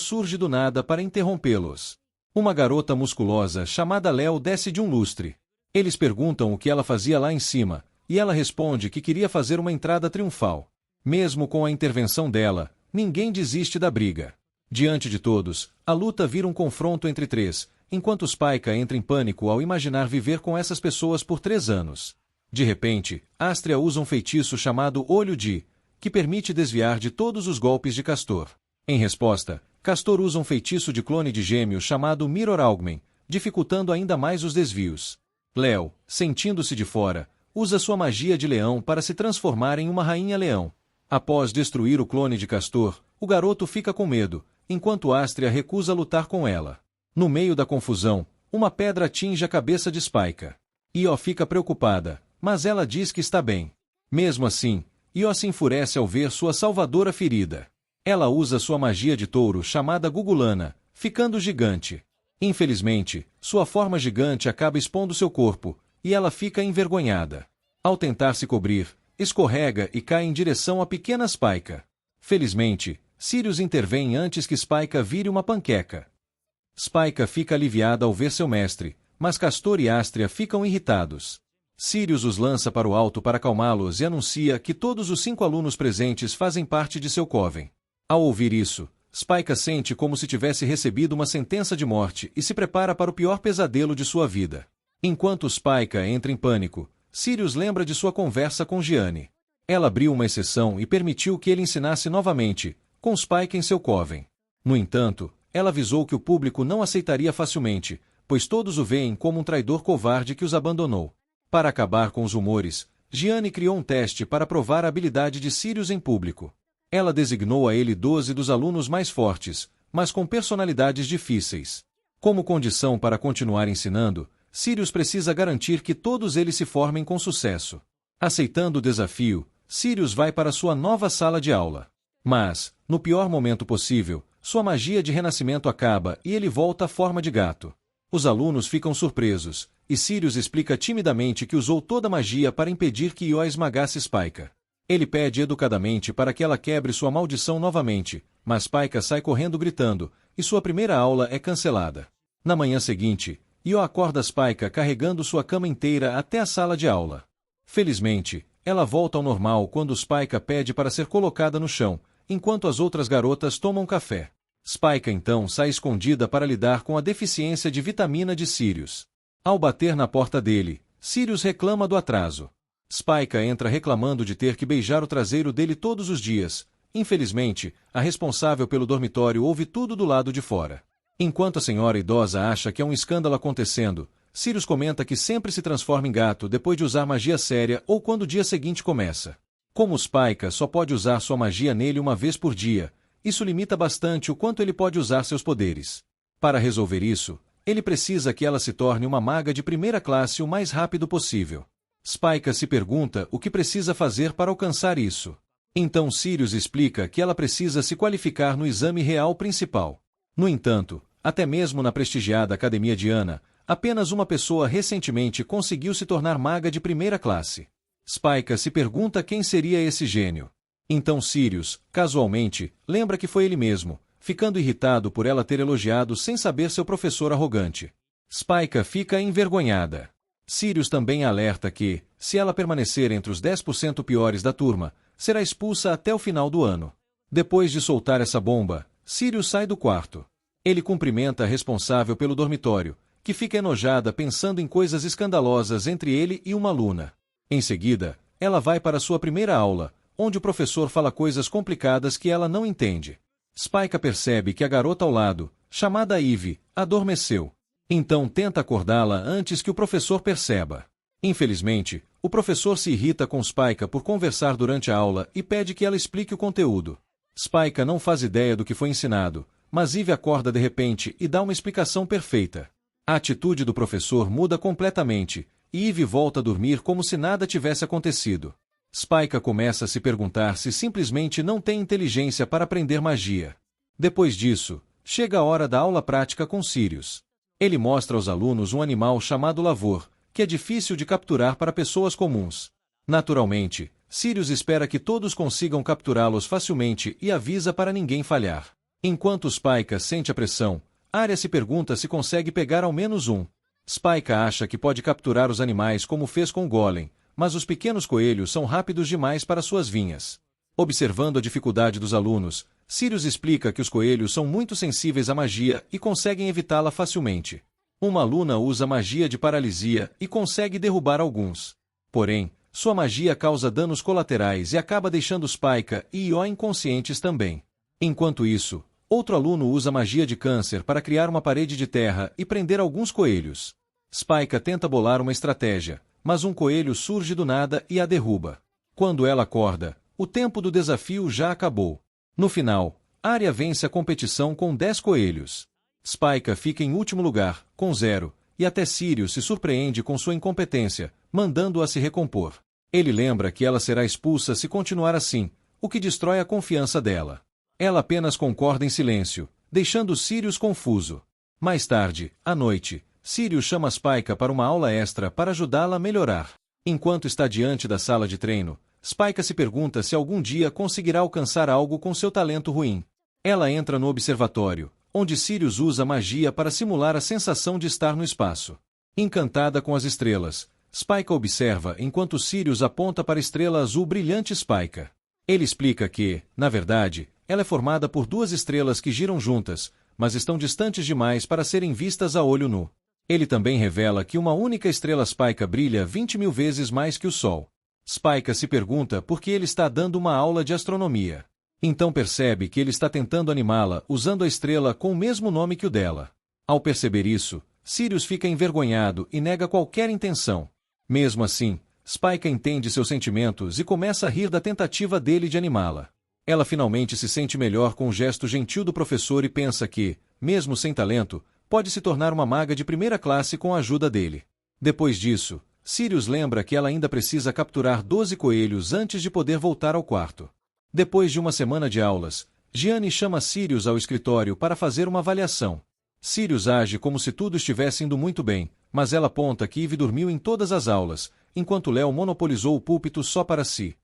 surge do nada para interrompê-los. Uma garota musculosa chamada Léo desce de um lustre. Eles perguntam o que ela fazia lá em cima, e ela responde que queria fazer uma entrada triunfal. Mesmo com a intervenção dela, ninguém desiste da briga. Diante de todos, a luta vira um confronto entre 3, enquanto Spike entra em pânico ao imaginar viver com essas pessoas por 3 anos. De repente, Astria usa um feitiço chamado Olho de, que permite desviar de todos os golpes de Castor. Em resposta, Castor usa um feitiço de clone de gêmeo chamado Mirror Augment, dificultando ainda mais os desvios. Léo, sentindo-se de fora, usa sua magia de leão para se transformar em uma rainha-leão. Após destruir o clone de Castor, o garoto fica com medo, enquanto Astria recusa lutar com ela. No meio da confusão, uma pedra atinge a cabeça de Spike. Io fica preocupada, mas ela diz que está bem. Mesmo assim, Io se enfurece ao ver sua salvadora ferida. Ela usa sua magia de touro chamada Gugulana, ficando gigante. Infelizmente, sua forma gigante acaba expondo seu corpo, e ela fica envergonhada. Ao tentar se cobrir, escorrega e cai em direção à pequena Spike. Felizmente, Sirius intervém antes que Spike vire uma panqueca. Spike fica aliviada ao ver seu mestre, mas Castor e Astria ficam irritados. Sirius os lança para o alto para acalmá-los e anuncia que todos os 5 alunos presentes fazem parte de seu coven. Ao ouvir isso, Spike sente como se tivesse recebido uma sentença de morte e se prepara para o pior pesadelo de sua vida. Enquanto Spike entra em pânico, Sirius lembra de sua conversa com Gianni. Ela abriu uma exceção e permitiu que ele ensinasse novamente, com Spike em seu coven. No entanto, ela avisou que o público não aceitaria facilmente, pois todos o veem como um traidor covarde que os abandonou. Para acabar com os rumores, Gianni criou um teste para provar a habilidade de Sirius em público. Ela designou a ele 12 dos alunos mais fortes, mas com personalidades difíceis. Como condição para continuar ensinando, Sirius precisa garantir que todos eles se formem com sucesso. Aceitando o desafio, Sirius vai para sua nova sala de aula. Mas, no pior momento possível, sua magia de renascimento acaba e ele volta à forma de gato. Os alunos ficam surpresos, e Sirius explica timidamente que usou toda a magia para impedir que Io esmagasse Spike. Ele pede educadamente para que ela quebre sua maldição novamente, mas Spike sai correndo gritando, e sua primeira aula é cancelada. Na manhã seguinte, Io acorda Spike carregando sua cama inteira até a sala de aula. Felizmente, ela volta ao normal quando Spike pede para ser colocada no chão, enquanto as outras garotas tomam café. Spike então sai escondida para lidar com a deficiência de vitamina de Sirius. Ao bater na porta dele, Sirius reclama do atraso. Spike entra reclamando de ter que beijar o traseiro dele todos os dias. Infelizmente, a responsável pelo dormitório ouve tudo do lado de fora. Enquanto a senhora idosa acha que é um escândalo acontecendo, Sirius comenta que sempre se transforma em gato depois de usar magia séria ou quando o dia seguinte começa. Como Spike só pode usar sua magia nele uma vez por dia, isso limita bastante o quanto ele pode usar seus poderes. Para resolver isso, ele precisa que ela se torne uma maga de primeira classe o mais rápido possível. Spike se pergunta o que precisa fazer para alcançar isso. Então Sirius explica que ela precisa se qualificar no exame real principal. No entanto, até mesmo na prestigiada Academia de Ana, apenas uma pessoa recentemente conseguiu se tornar maga de primeira classe. Spike se pergunta quem seria esse gênio. Então Sirius, casualmente, lembra que foi ele mesmo, ficando irritado por ela ter elogiado sem saber seu professor arrogante. Spike fica envergonhada. Sirius também alerta que, se ela permanecer entre os 10% piores da turma, será expulsa até o final do ano. Depois de soltar essa bomba, Sirius sai do quarto. Ele cumprimenta a responsável pelo dormitório, que fica enojada pensando em coisas escandalosas entre ele e uma aluna. Em seguida, ela vai para sua primeira aula, onde o professor fala coisas complicadas que ela não entende. Spike percebe que a garota ao lado, chamada Ivy, adormeceu. Então tenta acordá-la antes que o professor perceba. Infelizmente, o professor se irrita com Spike por conversar durante a aula e pede que ela explique o conteúdo. Spike não faz ideia do que foi ensinado, mas Ivy acorda de repente e dá uma explicação perfeita. A atitude do professor muda completamente, e Ivy volta a dormir como se nada tivesse acontecido. Spike começa a se perguntar se simplesmente não tem inteligência para aprender magia. Depois disso, chega a hora da aula prática com Sirius. Ele mostra aos alunos um animal chamado lavor, que é difícil de capturar para pessoas comuns. Naturalmente, Sirius espera que todos consigam capturá-los facilmente e avisa para ninguém falhar. Enquanto Spike sente a pressão, Arya se pergunta se consegue pegar ao menos um. Spike acha que pode capturar os animais como fez com Golem, mas os pequenos coelhos são rápidos demais para suas vinhas. Observando a dificuldade dos alunos, Sirius explica que os coelhos são muito sensíveis à magia e conseguem evitá-la facilmente. Uma aluna usa magia de paralisia e consegue derrubar alguns. Porém, sua magia causa danos colaterais e acaba deixando Spike e Io inconscientes também. Enquanto isso, outro aluno usa magia de câncer para criar uma parede de terra e prender alguns coelhos. Spike tenta bolar uma estratégia, mas um coelho surge do nada e a derruba. Quando ela acorda, o tempo do desafio já acabou. No final, Arya vence a competição com 10 coelhos. Spike fica em último lugar, com 0, e até Sirius se surpreende com sua incompetência, mandando-a se recompor. Ele lembra que ela será expulsa se continuar assim, o que destrói a confiança dela. Ela apenas concorda em silêncio, deixando Sirius confuso. Mais tarde, à noite, Sirius chama Spike para uma aula extra para ajudá-la a melhorar. Enquanto está diante da sala de treino, Spike se pergunta se algum dia conseguirá alcançar algo com seu talento ruim. Ela entra no observatório, onde Sirius usa magia para simular a sensação de estar no espaço. Encantada com as estrelas, Spike observa enquanto Sirius aponta para a estrela azul brilhante Spike. Ele explica que, na verdade, ela é formada por 2 estrelas que giram juntas, mas estão distantes demais para serem vistas a olho nu. Ele também revela que uma única estrela Spike brilha 20.000 vezes mais que o Sol. Spike se pergunta por que ele está dando uma aula de astronomia. Então percebe que ele está tentando animá-la usando a estrela com o mesmo nome que o dela. Ao perceber isso, Sirius fica envergonhado e nega qualquer intenção. Mesmo assim, Spike entende seus sentimentos e começa a rir da tentativa dele de animá-la. Ela finalmente se sente melhor com o gesto gentil do professor e pensa que, mesmo sem talento, pode se tornar uma maga de primeira classe com a ajuda dele. Depois disso, Sirius lembra que ela ainda precisa capturar 12 coelhos antes de poder voltar ao quarto. Depois de uma semana de aulas, Gianni chama Sirius ao escritório para fazer uma avaliação. Sirius age como se tudo estivesse indo muito bem, mas ela aponta que Ivy dormiu em todas as aulas, enquanto Léo monopolizou o púlpito só para si.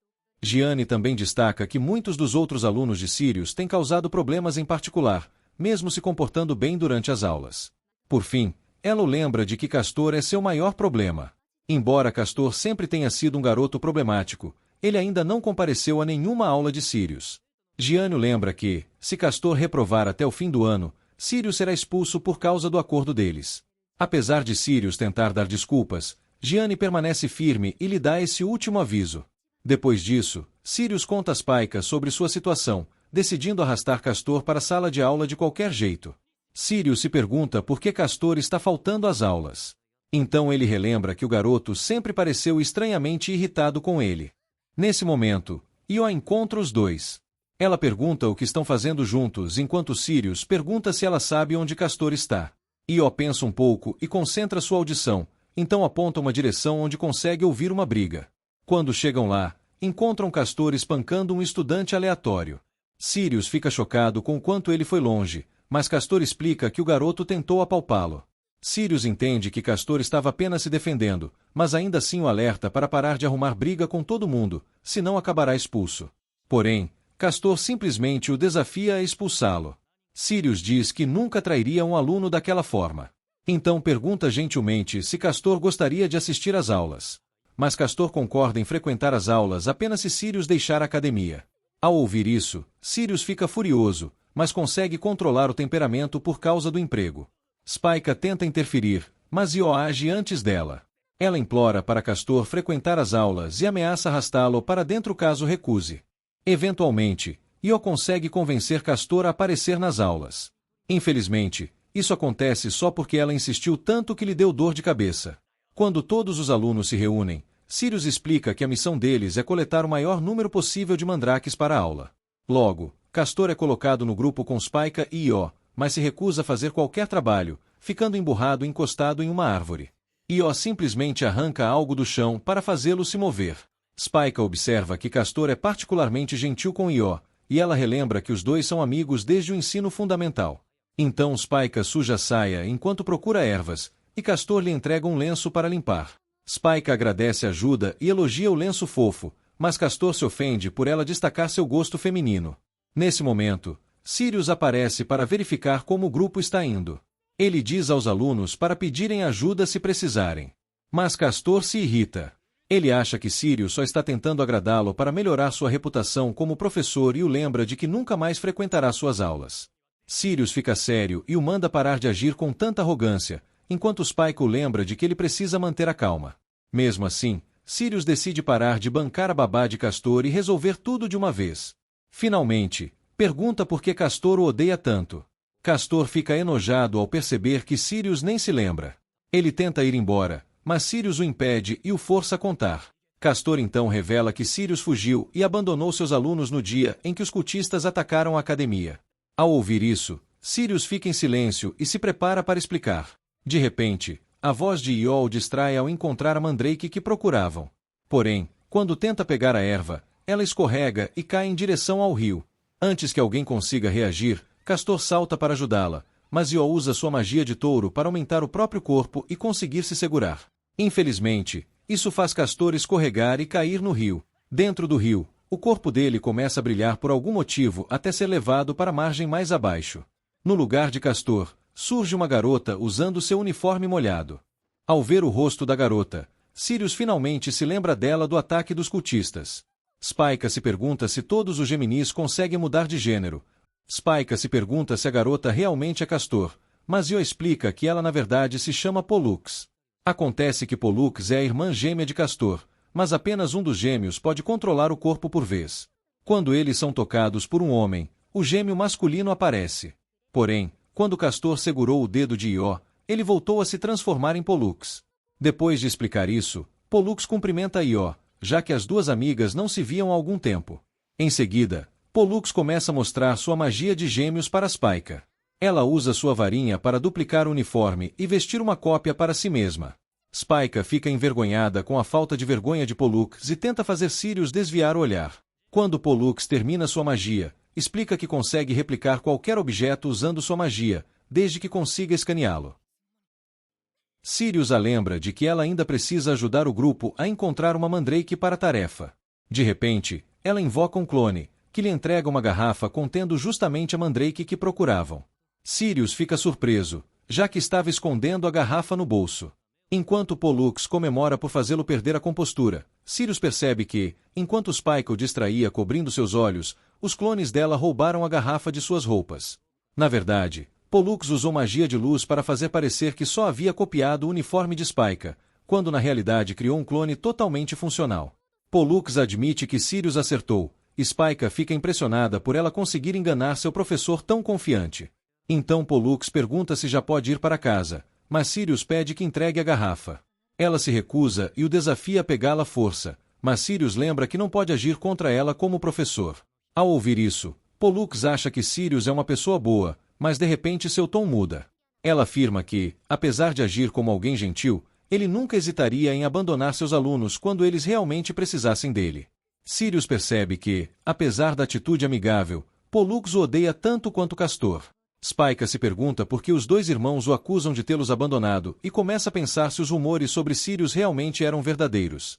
Gianni também destaca que muitos dos outros alunos de Sirius têm causado problemas em particular, mesmo se comportando bem durante as aulas. Por fim, ela o lembra de que Castor é seu maior problema. Embora Castor sempre tenha sido um garoto problemático, ele ainda não compareceu a nenhuma aula de Sirius. Gianni lembra que, se Castor reprovar até o fim do ano, Sirius será expulso por causa do acordo deles. Apesar de Sirius tentar dar desculpas, Gianni permanece firme e lhe dá esse último aviso. Depois disso, Sirius conta a Spike sobre sua situação, decidindo arrastar Castor para a sala de aula de qualquer jeito. Sirius se pergunta por que Castor está faltando às aulas. Então ele relembra que o garoto sempre pareceu estranhamente irritado com ele. Nesse momento, Io encontra os dois. Ela pergunta o que estão fazendo juntos enquanto Sirius pergunta se ela sabe onde Castor está. Io pensa um pouco e concentra sua audição, então aponta uma direção onde consegue ouvir uma briga. Quando chegam lá, encontram Castor espancando um estudante aleatório. Sirius fica chocado com o quanto ele foi longe, mas Castor explica que o garoto tentou apalpá-lo. Sirius entende que Castor estava apenas se defendendo, mas ainda assim o alerta para parar de arrumar briga com todo mundo, senão acabará expulso. Porém, Castor simplesmente o desafia a expulsá-lo. Sirius diz que nunca trairia um aluno daquela forma. Então pergunta gentilmente se Castor gostaria de assistir às aulas. Mas Castor concorda em frequentar as aulas apenas se Sirius deixar a academia. Ao ouvir isso, Sirius fica furioso, mas consegue controlar o temperamento por causa do emprego. Spike tenta interferir, mas Io age antes dela. Ela implora para Castor frequentar as aulas e ameaça arrastá-lo para dentro caso recuse. Eventualmente, Io consegue convencer Castor a aparecer nas aulas. Infelizmente, isso acontece só porque ela insistiu tanto que lhe deu dor de cabeça. Quando todos os alunos se reúnem, Sirius explica que a missão deles é coletar o maior número possível de mandrakes para a aula. Logo, Castor é colocado no grupo com Spike e Io, mas se recusa a fazer qualquer trabalho, ficando emburrado encostado em uma árvore. Io simplesmente arranca algo do chão para fazê-lo se mover. Spike observa que Castor é particularmente gentil com Io, e ela relembra que os dois são amigos desde o ensino fundamental. Então Spike suja a saia enquanto procura ervas, e Castor lhe entrega um lenço para limpar. Spike agradece a ajuda e elogia o lenço fofo, mas Castor se ofende por ela destacar seu gosto feminino. Nesse momento, Sirius aparece para verificar como o grupo está indo. Ele diz aos alunos para pedirem ajuda se precisarem. Mas Castor se irrita. Ele acha que Sirius só está tentando agradá-lo para melhorar sua reputação como professor e o lembra de que nunca mais frequentará suas aulas. Sirius fica sério e o manda parar de agir com tanta arrogância, enquanto Spike o lembra de que ele precisa manter a calma. Mesmo assim, Sirius decide parar de bancar a babá de Castor e resolver tudo de uma vez. Finalmente, pergunta por que Castor o odeia tanto. Castor fica enojado ao perceber que Sirius nem se lembra. Ele tenta ir embora, mas Sirius o impede e o força a contar. Castor então revela que Sirius fugiu e abandonou seus alunos no dia em que os cultistas atacaram a academia. Ao ouvir isso, Sirius fica em silêncio e se prepara para explicar. De repente, a voz de Io o distrai ao encontrar a mandrake que procuravam. Porém, quando tenta pegar a erva, ela escorrega e cai em direção ao rio. Antes que alguém consiga reagir, Castor salta para ajudá-la, mas Io usa sua magia de touro para aumentar o próprio corpo e conseguir se segurar. Infelizmente, isso faz Castor escorregar e cair no rio. Dentro do rio, o corpo dele começa a brilhar por algum motivo até ser levado para a margem mais abaixo. No lugar de Castor, surge uma garota usando seu uniforme molhado. Ao ver o rosto da garota, Sirius finalmente se lembra dela do ataque dos cultistas. Spike se pergunta se todos os Geminis conseguem mudar de gênero. Spike se pergunta se a garota realmente é Castor, mas Io explica que ela na verdade se chama Pollux. Acontece que Pollux é a irmã gêmea de Castor, mas apenas um dos gêmeos pode controlar o corpo por vez. Quando eles são tocados por um homem, o gêmeo masculino aparece. Porém, quando Castor segurou o dedo de Io, ele voltou a se transformar em Pollux. Depois de explicar isso, Pollux cumprimenta Io, já que as duas amigas não se viam há algum tempo. Em seguida, Pollux começa a mostrar sua magia de gêmeos para Spike. Ela usa sua varinha para duplicar o uniforme e vestir uma cópia para si mesma. Spike fica envergonhada com a falta de vergonha de Pollux e tenta fazer Sirius desviar o olhar. Quando Pollux termina sua magia, explica que consegue replicar qualquer objeto usando sua magia, desde que consiga escaneá-lo. Sirius a lembra de que ela ainda precisa ajudar o grupo a encontrar uma mandrake para a tarefa. De repente, ela invoca um clone, que lhe entrega uma garrafa contendo justamente a mandrake que procuravam. Sirius fica surpreso, já que estava escondendo a garrafa no bolso. Enquanto Pollux comemora por fazê-lo perder a compostura, Sirius percebe que, enquanto Spike o distraía cobrindo seus olhos, os clones dela roubaram a garrafa de suas roupas. Na verdade, Pollux usou magia de luz para fazer parecer que só havia copiado o uniforme de Spike, quando na realidade criou um clone totalmente funcional. Pollux admite que Sirius acertou, e Spike fica impressionada por ela conseguir enganar seu professor tão confiante. Então Pollux pergunta se já pode ir para casa, mas Sirius pede que entregue a garrafa. Ela se recusa e o desafia a pegá-la à força, mas Sirius lembra que não pode agir contra ela como professor. Ao ouvir isso, Pollux acha que Sirius é uma pessoa boa, mas de repente seu tom muda. Ela afirma que, apesar de agir como alguém gentil, Ele nunca hesitaria em abandonar seus alunos quando eles realmente precisassem dele. Sirius percebe que, apesar da atitude amigável, Pollux o odeia tanto quanto Castor. Spike se pergunta por que os dois irmãos o acusam de tê-los abandonado e começa a pensar se os rumores sobre Sirius realmente eram verdadeiros.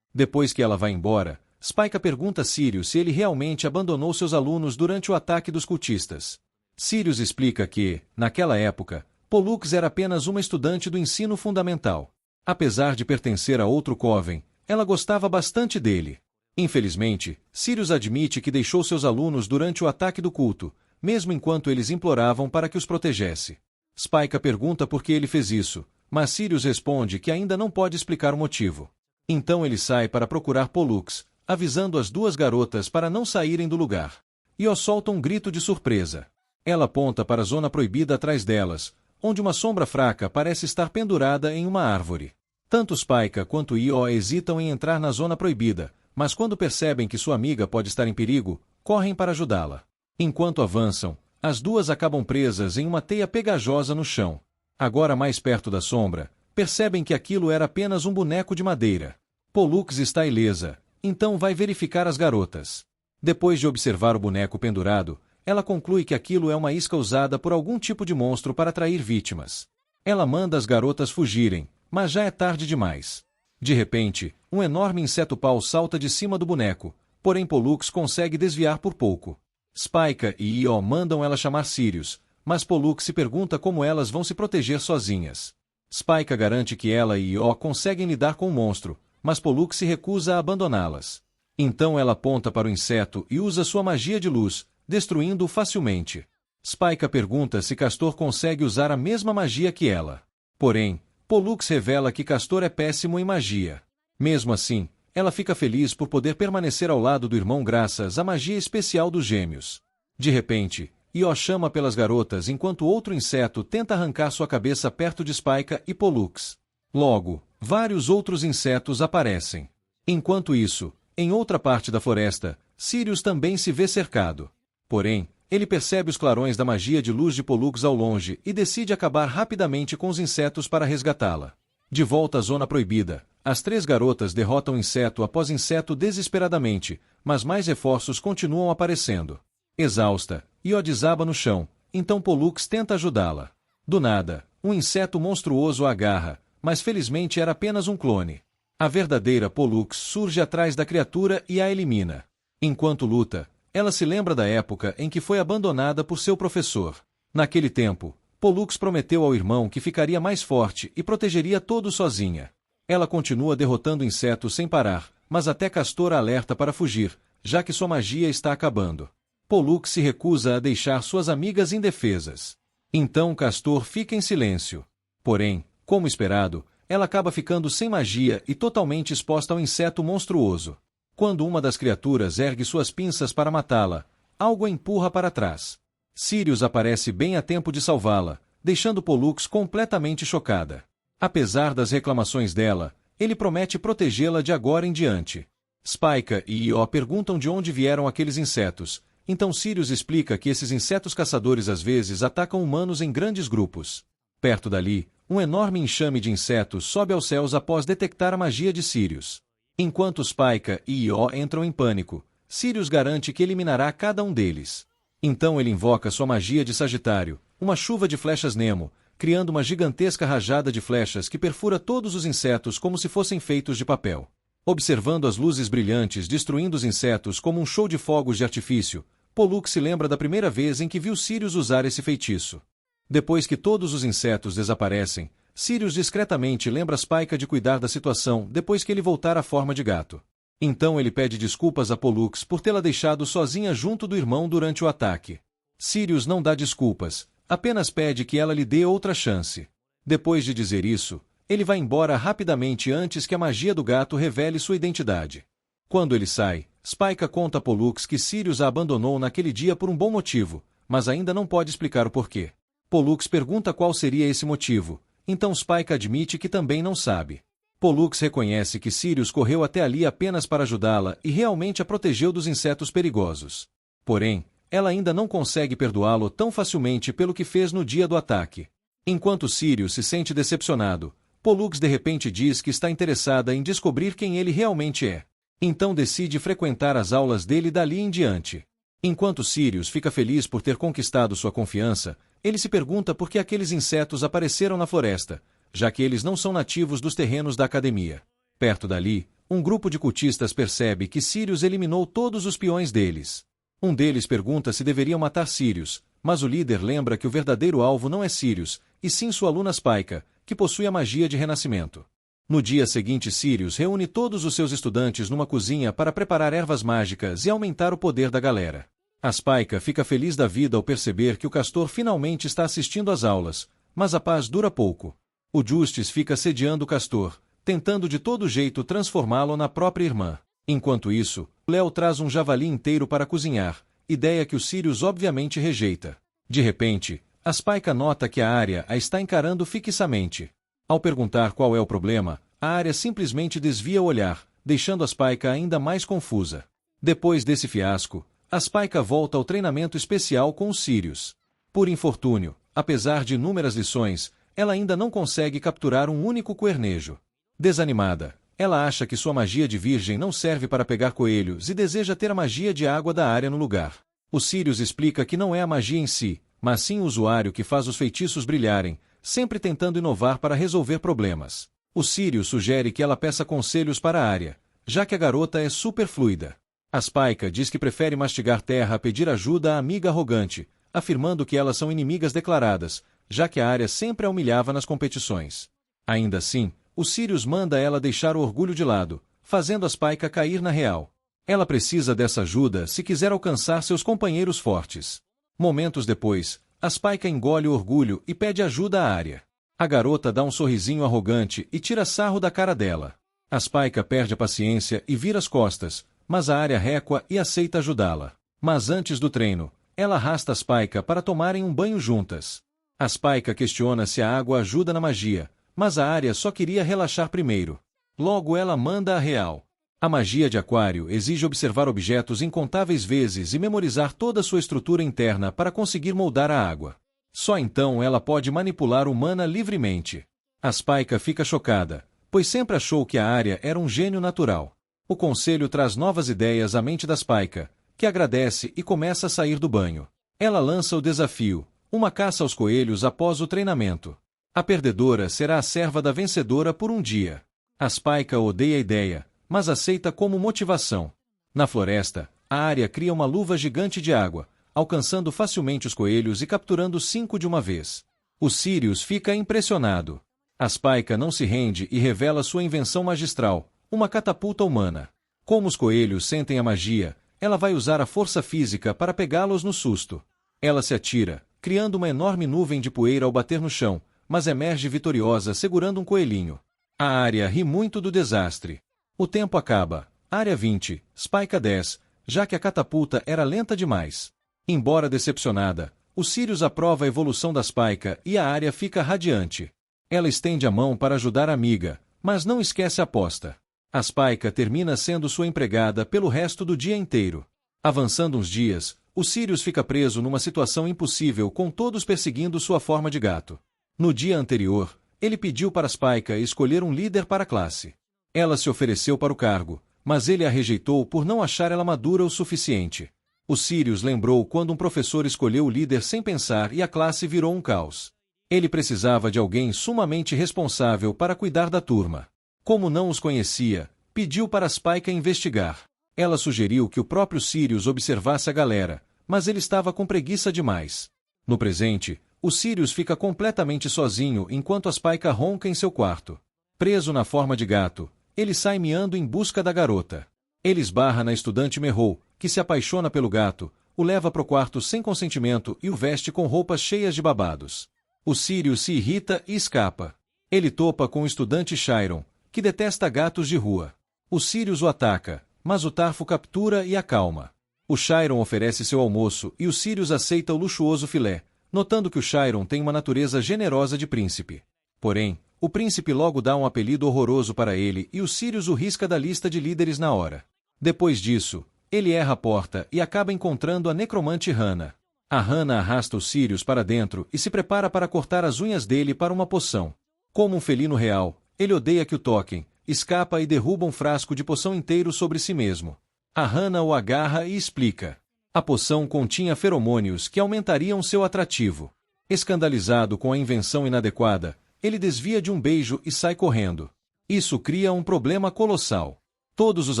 Depois que ela vai embora, Spike pergunta a Sirius se ele realmente abandonou seus alunos durante o ataque dos cultistas. Sirius explica que, naquela época, Pollux era apenas uma estudante do ensino fundamental. Apesar de pertencer a outro coven, ela gostava bastante dele. Infelizmente, Sirius admite que deixou seus alunos durante o ataque do culto, mesmo enquanto eles imploravam para que os protegesse. Spike pergunta por que ele fez isso, mas Sirius responde que ainda não pode explicar o motivo. Então ele sai para procurar Pollux, avisando as duas garotas para não saírem do lugar. Io solta um grito de surpresa. Ela aponta para a zona proibida atrás delas, onde uma sombra fraca parece estar pendurada em uma árvore. Tanto Spike quanto Io hesitam em entrar na zona proibida, mas quando percebem que sua amiga pode estar em perigo, correm para ajudá-la. Enquanto avançam, as duas acabam presas em uma teia pegajosa no chão. Agora mais perto da sombra, percebem que aquilo era apenas um boneco de madeira. Pollux está ilesa, então vai verificar as garotas. Depois de observar o boneco pendurado, ela conclui que aquilo é uma isca usada por algum tipo de monstro para atrair vítimas. Ela manda as garotas fugirem, mas já é tarde demais. De repente, um enorme inseto-pau salta de cima do boneco, porém Pollux consegue desviar por pouco. Spike e Io mandam ela chamar Sirius, mas Pollux se pergunta como elas vão se proteger sozinhas. Spike garante que ela e Io conseguem lidar com o monstro, mas Pollux se recusa a abandoná-las. Então ela aponta para o inseto e usa sua magia de luz, destruindo-o facilmente. Spike pergunta se Castor consegue usar a mesma magia que ela. Porém, Pollux revela que Castor é péssimo em magia. Mesmo assim, ela fica feliz por poder permanecer ao lado do irmão graças à magia especial dos gêmeos. De repente, Io chama pelas garotas enquanto outro inseto tenta arrancar sua cabeça perto de Spike e Pollux. Logo, vários outros insetos aparecem. Enquanto isso, em outra parte da floresta, Sirius também se vê cercado. Porém, ele percebe os clarões da magia de luz de Pollux ao longe e decide acabar rapidamente com os insetos para resgatá-la. De volta à zona proibida, as três garotas derrotam inseto após inseto desesperadamente, mas mais reforços continuam aparecendo. Exausta, Io desaba no chão, então Pollux tenta ajudá-la. Do nada, um inseto monstruoso a agarra, mas felizmente era apenas um clone. A verdadeira Pollux surge atrás da criatura e a elimina. Enquanto luta, ela se lembra da época em que foi abandonada por seu professor. Naquele tempo, Pollux prometeu ao irmão que ficaria mais forte e protegeria todos sozinha. Ela continua derrotando insetos sem parar, mas até Castor a alerta para fugir, já que sua magia está acabando. Pollux se recusa a deixar suas amigas indefesas. Então Castor fica em silêncio. Porém, como esperado, ela acaba ficando sem magia e totalmente exposta ao inseto monstruoso. Quando uma das criaturas ergue suas pinças para matá-la, algo a empurra para trás. Sirius aparece bem a tempo de salvá-la, deixando Pollux completamente chocada. Apesar das reclamações dela, ele promete protegê-la de agora em diante. Spike e Io perguntam de onde vieram aqueles insetos, então Sirius explica que esses insetos caçadores às vezes atacam humanos em grandes grupos. Perto dali, um enorme enxame de insetos sobe aos céus após detectar a magia de Sirius. Enquanto Spike e Io entram em pânico, Sirius garante que eliminará cada um deles. Então ele invoca sua magia de Sagitário, uma chuva de flechas Nemo, criando uma gigantesca rajada de flechas que perfura todos os insetos como se fossem feitos de papel. Observando as luzes brilhantes destruindo os insetos como um show de fogos de artifício, Pollux se lembra da primeira vez em que viu Sirius usar esse feitiço. Depois que todos os insetos desaparecem, Sirius discretamente lembra Spike de cuidar da situação depois que ele voltar à forma de gato. Então ele pede desculpas a Pollux por tê-la deixado sozinha junto do irmão durante o ataque. Sirius não dá desculpas, apenas pede que ela lhe dê outra chance. Depois de dizer isso, ele vai embora rapidamente antes que a magia do gato revele sua identidade. Quando ele sai, Spike conta a Pollux que Sirius a abandonou naquele dia por um bom motivo, mas ainda não pode explicar o porquê. Pollux pergunta qual seria esse motivo, então Spike admite que também não sabe. Pollux reconhece que Sirius correu até ali apenas para ajudá-la e realmente a protegeu dos insetos perigosos. Porém, ela ainda não consegue perdoá-lo tão facilmente pelo que fez no dia do ataque. Enquanto Sirius se sente decepcionado, Pollux de repente diz que está interessada em descobrir quem ele realmente é. Então decide frequentar as aulas dele dali em diante. Enquanto Sirius fica feliz por ter conquistado sua confiança, ele se pergunta por que aqueles insetos apareceram na floresta, já que eles não são nativos dos terrenos da academia. Perto dali, um grupo de cultistas percebe que Sirius eliminou todos os peões deles. Um deles pergunta se deveriam matar Sirius, mas o líder lembra que o verdadeiro alvo não é Sirius, e sim sua aluna Spyca, que possui a magia de renascimento. No dia seguinte, Sirius reúne todos os seus estudantes numa cozinha para preparar ervas mágicas e aumentar o poder da galera. A Spyca fica feliz da vida ao perceber que o Castor finalmente está assistindo às aulas, mas a paz dura pouco. O Justice fica sediando o Castor, tentando de todo jeito transformá-lo na própria irmã. Enquanto isso, Léo traz um javali inteiro para cozinhar, ideia que o Sirius obviamente rejeita. De repente, a Spyca nota que a Arya a está encarando fixamente. Ao perguntar qual é o problema, a Arya simplesmente desvia o olhar, deixando a Spyca ainda mais confusa. Depois desse fiasco, a Spyca volta ao treinamento especial com o Sirius. Por infortúnio, apesar de inúmeras lições, ela ainda não consegue capturar um único coernejo. Desanimada, ela acha que sua magia de virgem não serve para pegar coelhos e deseja ter a magia de água da Arya no lugar. O Sirius explica que não é a magia em si, mas sim o usuário que faz os feitiços brilharem, sempre tentando inovar para resolver problemas. O Sirius sugere que ela peça conselhos para a Arya, já que a garota é super fluida. A Spyca diz que prefere mastigar terra a pedir ajuda à amiga arrogante, afirmando que elas são inimigas declaradas, já que a Arya sempre a humilhava nas competições. Ainda assim, o Sirius manda ela deixar o orgulho de lado, fazendo a Spyca cair na real. Ela precisa dessa ajuda se quiser alcançar seus companheiros fortes. Momentos depois, a Spyca engole o orgulho e pede ajuda à Arya. A garota dá um sorrisinho arrogante e tira sarro da cara dela. A Spyca perde a paciência e vira as costas, mas a Arya recua e aceita ajudá-la. Mas antes do treino, ela arrasta a Spyca para tomarem um banho juntas. A Spyca questiona se a água ajuda na magia, mas a Arya só queria relaxar primeiro. Logo ela manda a real. A magia de Aquário exige observar objetos incontáveis vezes e memorizar toda sua estrutura interna para conseguir moldar a água. Só então ela pode manipular o mana livremente. A Spyca fica chocada, pois sempre achou que a Arya era um gênio natural. O conselho traz novas ideias à mente da Spyca, que agradece e começa a sair do banho. Ela lança o desafio, uma caça aos coelhos após o treinamento. A perdedora será a serva da vencedora por um dia. A Spyca odeia a ideia, mas aceita como motivação. Na floresta, a Arya cria uma luva gigante de água, alcançando facilmente os coelhos e capturando 5 de uma vez. O Sirius fica impressionado. A Spyca não se rende e revela sua invenção magistral, uma catapulta humana. Como os coelhos sentem a magia, ela vai usar a força física para pegá-los no susto. Ela se atira, criando uma enorme nuvem de poeira ao bater no chão, mas emerge vitoriosa segurando um coelhinho. A Arya ri muito do desastre. O tempo acaba. Arya 20, Spyca 10, já que a catapulta era lenta demais. Embora decepcionada, o Sirius aprova a evolução da Spyca e a Arya fica radiante. Ela estende a mão para ajudar a amiga, mas não esquece a aposta. A Spyca termina sendo sua empregada pelo resto do dia inteiro. Avançando uns dias, o Sirius fica preso numa situação impossível com todos perseguindo sua forma de gato. No dia anterior, ele pediu para Spyca escolher um líder para a classe. Ela se ofereceu para o cargo, mas ele a rejeitou por não achar ela madura o suficiente. O Sirius lembrou quando um professor escolheu o líder sem pensar e a classe virou um caos. Ele precisava de alguém sumamente responsável para cuidar da turma. Como não os conhecia, pediu para Spyca investigar. Ela sugeriu que o próprio Sirius observasse a galera, mas ele estava com preguiça demais. No presente, o Sirius fica completamente sozinho enquanto a Spyca ronca em seu quarto. Preso na forma de gato, ele sai miando em busca da garota. Ele esbarra na estudante Merrow, que se apaixona pelo gato, o leva pro quarto sem consentimento e o veste com roupas cheias de babados. O Sirius se irrita e escapa. Ele topa com o estudante Chiron, que detesta gatos de rua. O Sirius o ataca, mas o Tarfo captura e acalma. O Chiron oferece seu almoço e o Sirius aceita o luxuoso filé, notando que o Chiron tem uma natureza generosa de príncipe. Porém, o príncipe logo dá um apelido horroroso para ele e o Sirius o risca da lista de líderes na hora. Depois disso, ele erra a porta e acaba encontrando a necromante Hannah. A Hannah arrasta o Sirius para dentro e se prepara para cortar as unhas dele para uma poção. Como um felino real, ele odeia que o toquem, escapa e derruba um frasco de poção inteiro sobre si mesmo. A Hannah o agarra e explica. A poção continha feromônios que aumentariam seu atrativo. Escandalizado com a invenção inadequada, ele desvia de um beijo e sai correndo. Isso cria um problema colossal. Todos os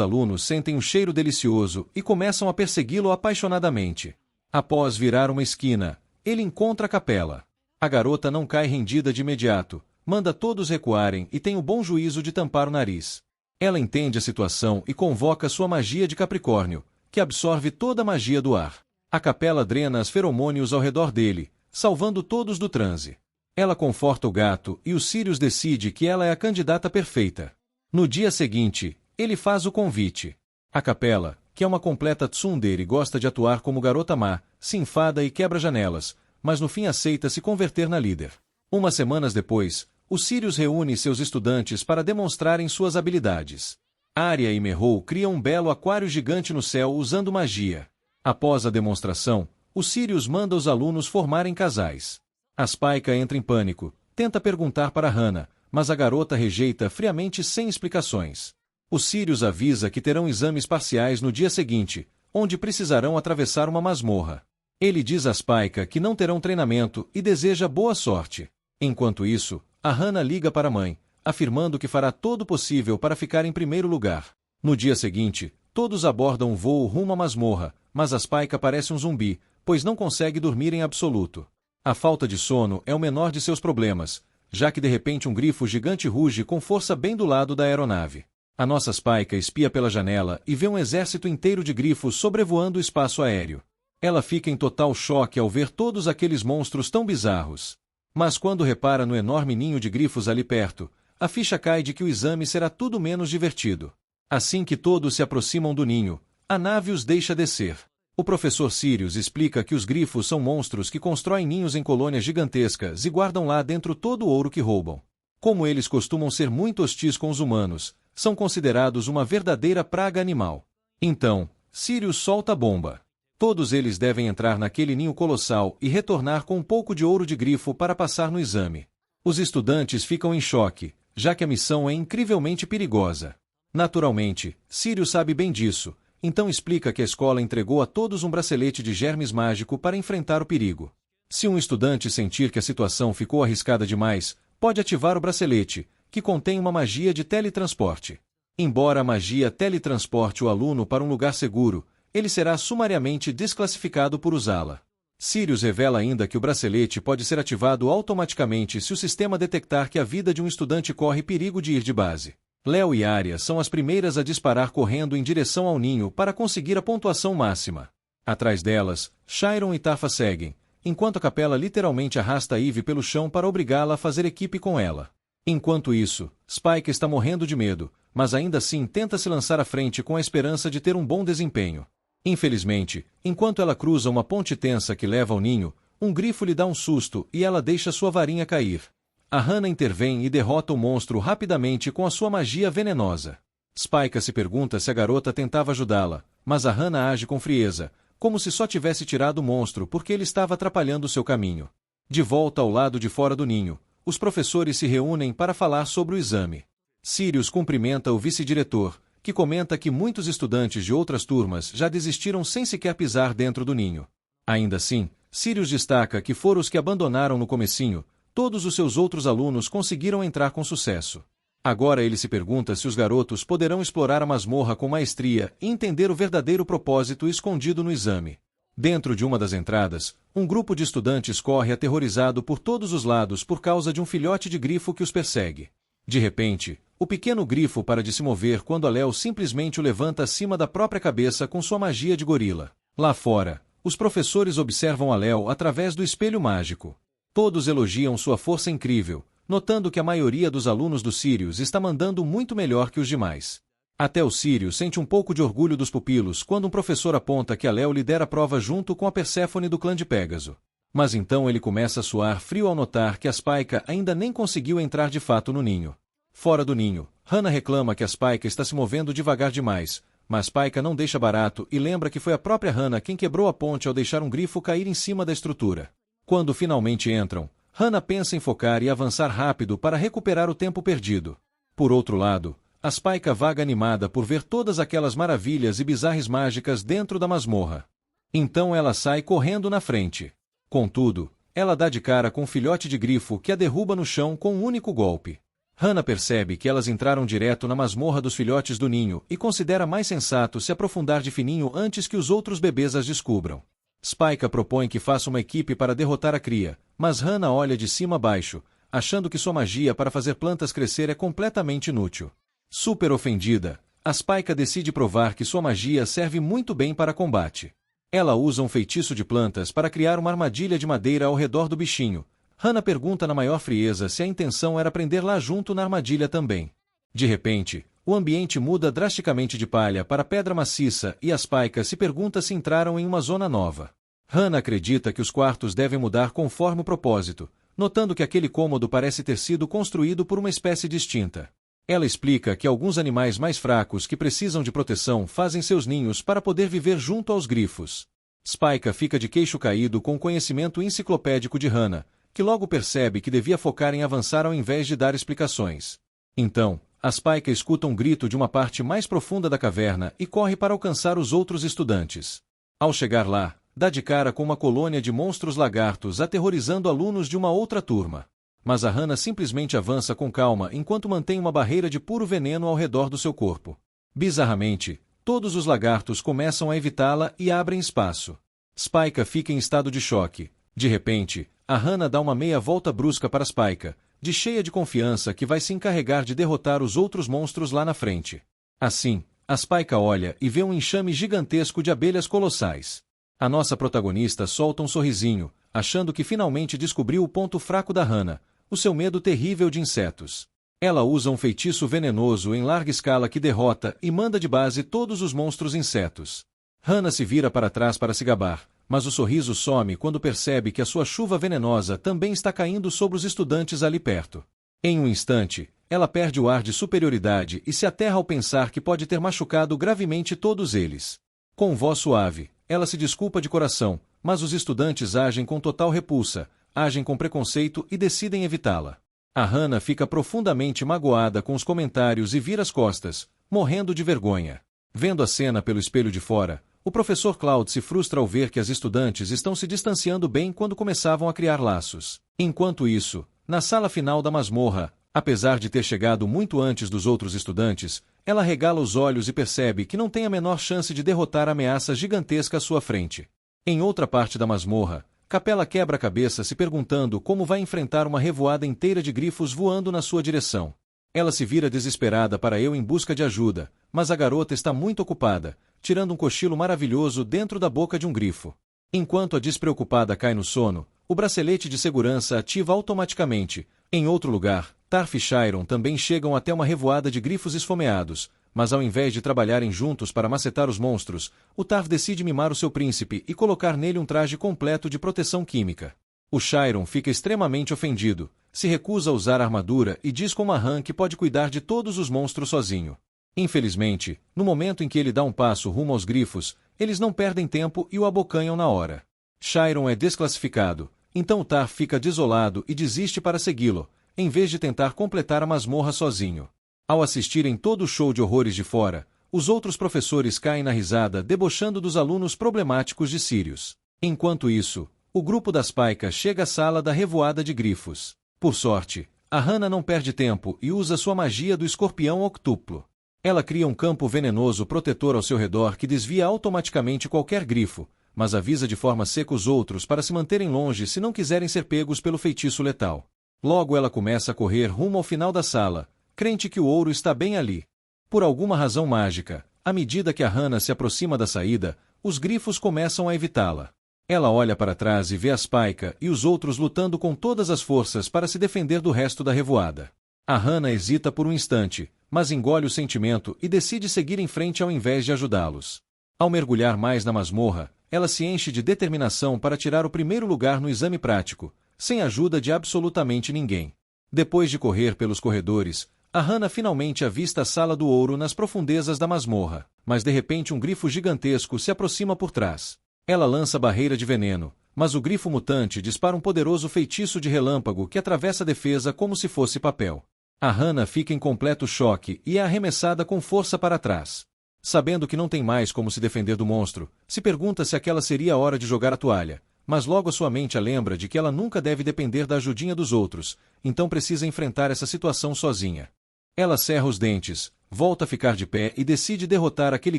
alunos sentem um cheiro delicioso e começam a persegui-lo apaixonadamente. Após virar uma esquina, ele encontra a capela. A garota não cai rendida de imediato, manda todos recuarem e tem o bom juízo de tampar o nariz. Ela entende a situação e convoca sua magia de Capricórnio, que absorve toda a magia do ar. A capela drena os feromônios ao redor dele, salvando todos do transe. Ela conforta o gato e o Sirius decide que ela é a candidata perfeita. No dia seguinte, ele faz o convite. A capela, que é uma completa tsundere e gosta de atuar como garota má, se enfada e quebra janelas, mas no fim aceita se converter na líder. Umas semanas depois, o Sirius reúne seus estudantes para demonstrarem suas habilidades. Arya e Merrow criam um belo aquário gigante no céu usando magia. Após a demonstração, o Sirius manda os alunos formarem casais. A Spike entra em pânico, tenta perguntar para Hannah, mas a garota rejeita friamente sem explicações. O Sirius avisa que terão exames parciais no dia seguinte, onde precisarão atravessar uma masmorra. Ele diz a Spike que não terão treinamento e deseja boa sorte. Enquanto isso, a Hannah liga para a mãe, afirmando que fará todo o possível para ficar em primeiro lugar. No dia seguinte, todos abordam um voo rumo à masmorra, mas a Spike parece um zumbi, pois não consegue dormir em absoluto. A falta de sono é o menor de seus problemas, já que de repente um grifo gigante ruge com força bem do lado da aeronave. A nossa Spike espia pela janela e vê um exército inteiro de grifos sobrevoando o espaço aéreo. Ela fica em total choque ao ver todos aqueles monstros tão bizarros. Mas quando repara no enorme ninho de grifos ali perto, a ficha cai de que o exame será tudo menos divertido. Assim que todos se aproximam do ninho, a nave os deixa descer. O professor Sirius explica que os grifos são monstros que constroem ninhos em colônias gigantescas e guardam lá dentro todo o ouro que roubam. Como eles costumam ser muito hostis com os humanos, são considerados uma verdadeira praga animal. Então, Sirius solta a bomba. Todos eles devem entrar naquele ninho colossal e retornar com um pouco de ouro de grifo para passar no exame. Os estudantes ficam em choque, já que a missão é incrivelmente perigosa. Naturalmente, Sirius sabe bem disso, então explica que a escola entregou a todos um bracelete de germes mágico para enfrentar o perigo. Se um estudante sentir que a situação ficou arriscada demais, pode ativar o bracelete, que contém uma magia de teletransporte. Embora a magia teletransporte o aluno para um lugar seguro, ele será sumariamente desclassificado por usá-la. Sirius revela ainda que o bracelete pode ser ativado automaticamente se o sistema detectar que a vida de um estudante corre perigo de ir de base. Léo e Arya são as primeiras a disparar correndo em direção ao ninho para conseguir a pontuação máxima. Atrás delas, Chiron e Tafa seguem, enquanto a capela literalmente arrasta Eve pelo chão para obrigá-la a fazer equipe com ela. Enquanto isso, Spike está morrendo de medo, mas ainda assim tenta se lançar à frente com a esperança de ter um bom desempenho. Infelizmente, enquanto ela cruza uma ponte tensa que leva ao ninho, um grifo lhe dá um susto e ela deixa sua varinha cair. A Hannah intervém e derrota o monstro rapidamente com a sua magia venenosa. Spike se pergunta se a garota tentava ajudá-la, mas a Hannah age com frieza, como se só tivesse tirado o monstro porque ele estava atrapalhando seu caminho. De volta ao lado de fora do ninho, os professores se reúnem para falar sobre o exame. Sirius cumprimenta o vice-diretor, que comenta que muitos estudantes de outras turmas já desistiram sem sequer pisar dentro do ninho. Ainda assim, Sirius destaca que foram os que abandonaram no comecinho, todos os seus outros alunos conseguiram entrar com sucesso. Agora ele se pergunta se os garotos poderão explorar a masmorra com maestria e entender o verdadeiro propósito escondido no exame. Dentro de uma das entradas, um grupo de estudantes corre aterrorizado por todos os lados por causa de um filhote de grifo que os persegue. De repente, o pequeno grifo para de se mover quando a Léo simplesmente o levanta acima da própria cabeça com sua magia de gorila. Lá fora, os professores observam a Léo através do espelho mágico. Todos elogiam sua força incrível, notando que a maioria dos alunos do Sirius está mandando muito melhor que os demais. Até o Sirius sente um pouco de orgulho dos pupilos quando um professor aponta que a Léo lidera a prova junto com a Perséfone do clã de Pégaso. Mas então ele começa a suar frio ao notar que a Spike ainda nem conseguiu entrar de fato no ninho. Fora do ninho, Hannah reclama que a Spike está se movendo devagar demais, mas Spike não deixa barato e lembra que foi a própria Hannah quem quebrou a ponte ao deixar um grifo cair em cima da estrutura. Quando finalmente entram, Hana pensa em focar e avançar rápido para recuperar o tempo perdido. Por outro lado, a Spike vaga animada por ver todas aquelas maravilhas e bizarras mágicas dentro da masmorra. Então ela sai correndo na frente. Contudo, ela dá de cara com um filhote de grifo que a derruba no chão com um único golpe. Hana percebe que elas entraram direto na masmorra dos filhotes do ninho e considera mais sensato se aprofundar de fininho antes que os outros bebês as descubram. Spike propõe que faça uma equipe para derrotar a cria, mas Hana olha de cima a baixo, achando que sua magia para fazer plantas crescer é completamente inútil. Super ofendida, a Spike decide provar que sua magia serve muito bem para combate. Ela usa um feitiço de plantas para criar uma armadilha de madeira ao redor do bichinho. Hana pergunta na maior frieza se a intenção era prender lá junto na armadilha também. De repente, o ambiente muda drasticamente de palha para pedra maciça e a Spike se pergunta se entraram em uma zona nova. Hana acredita que os quartos devem mudar conforme o propósito, notando que aquele cômodo parece ter sido construído por uma espécie distinta. Ela explica que alguns animais mais fracos que precisam de proteção fazem seus ninhos para poder viver junto aos grifos. Spike fica de queixo caído com o conhecimento enciclopédico de Hana, que logo percebe que devia focar em avançar ao invés de dar explicações. Então, a Spike escuta um grito de uma parte mais profunda da caverna e corre para alcançar os outros estudantes. Ao chegar lá, dá de cara com uma colônia de monstros lagartos aterrorizando alunos de uma outra turma. Mas a Hana simplesmente avança com calma enquanto mantém uma barreira de puro veneno ao redor do seu corpo. Bizarramente, todos os lagartos começam a evitá-la e abrem espaço. Spike fica em estado de choque. De repente, a Hana dá uma meia volta brusca para Spike, de cheia de confiança que vai se encarregar de derrotar os outros monstros lá na frente. Assim, a Spike olha e vê um enxame gigantesco de abelhas colossais. A nossa protagonista solta um sorrisinho, achando que finalmente descobriu o ponto fraco da Hana, o seu medo terrível de insetos. Ela usa um feitiço venenoso em larga escala que derrota e manda de base todos os monstros insetos. Hana se vira para trás para se gabar, mas o sorriso some quando percebe que a sua chuva venenosa também está caindo sobre os estudantes ali perto. Em um instante, ela perde o ar de superioridade e se aterra ao pensar que pode ter machucado gravemente todos eles. Com voz suave, ela se desculpa de coração, mas os estudantes agem com total repulsa, agem com preconceito e decidem evitá-la. A Hana fica profundamente magoada com os comentários e vira as costas, morrendo de vergonha. Vendo a cena pelo espelho de fora, o professor Cloud se frustra ao ver que as estudantes estão se distanciando bem quando começavam a criar laços. Enquanto isso, na sala final da masmorra, apesar de ter chegado muito antes dos outros estudantes, ela regala os olhos e percebe que não tem a menor chance de derrotar a ameaça gigantesca à sua frente. Em outra parte da masmorra, Capela quebra a cabeça se perguntando como vai enfrentar uma revoada inteira de grifos voando na sua direção. Ela se vira desesperada para Eu em busca de ajuda, mas a garota está muito ocupada, tirando um cochilo maravilhoso dentro da boca de um grifo. Enquanto a despreocupada cai no sono, o bracelete de segurança ativa automaticamente. Em outro lugar, Tarf e Chiron também chegam até uma revoada de grifos esfomeados, mas ao invés de trabalharem juntos para macetar os monstros, o Tarf decide mimar o seu príncipe e colocar nele um traje completo de proteção química. O Chiron fica extremamente ofendido, se recusa a usar a armadura e diz com Mahan que pode cuidar de todos os monstros sozinho. Infelizmente, no momento em que ele dá um passo rumo aos grifos, eles não perdem tempo e o abocanham na hora. Chiron é desclassificado, então o Tarf fica desolado e desiste para segui-lo, em vez de tentar completar a masmorra sozinho. Ao assistirem todo o show de horrores de fora, os outros professores caem na risada debochando dos alunos problemáticos de Sirius. Enquanto isso, o grupo das Spike chega à sala da revoada de grifos. Por sorte, a Hana não perde tempo e usa sua magia do escorpião octuplo. Ela cria um campo venenoso protetor ao seu redor que desvia automaticamente qualquer grifo, mas avisa de forma seca os outros para se manterem longe se não quiserem ser pegos pelo feitiço letal. Logo ela começa a correr rumo ao final da sala, crente que o ouro está bem ali. Por alguma razão mágica, à medida que a Hana se aproxima da saída, os grifos começam a evitá-la. Ela olha para trás e vê a Spike e os outros lutando com todas as forças para se defender do resto da revoada. A Hana hesita por um instante, mas engole o sentimento e decide seguir em frente ao invés de ajudá-los. Ao mergulhar mais na masmorra, ela se enche de determinação para tirar o primeiro lugar no exame prático, sem ajuda de absolutamente ninguém. Depois de correr pelos corredores, a Hana finalmente avista a Sala do Ouro nas profundezas da masmorra, mas de repente um grifo gigantesco se aproxima por trás. Ela lança a barreira de veneno, mas o grifo mutante dispara um poderoso feitiço de relâmpago que atravessa a defesa como se fosse papel. A Hana fica em completo choque e é arremessada com força para trás. Sabendo que não tem mais como se defender do monstro, se pergunta se aquela seria a hora de jogar a toalha, mas logo sua mente a lembra de que ela nunca deve depender da ajudinha dos outros, então precisa enfrentar essa situação sozinha. Ela cerra os dentes, volta a ficar de pé e decide derrotar aquele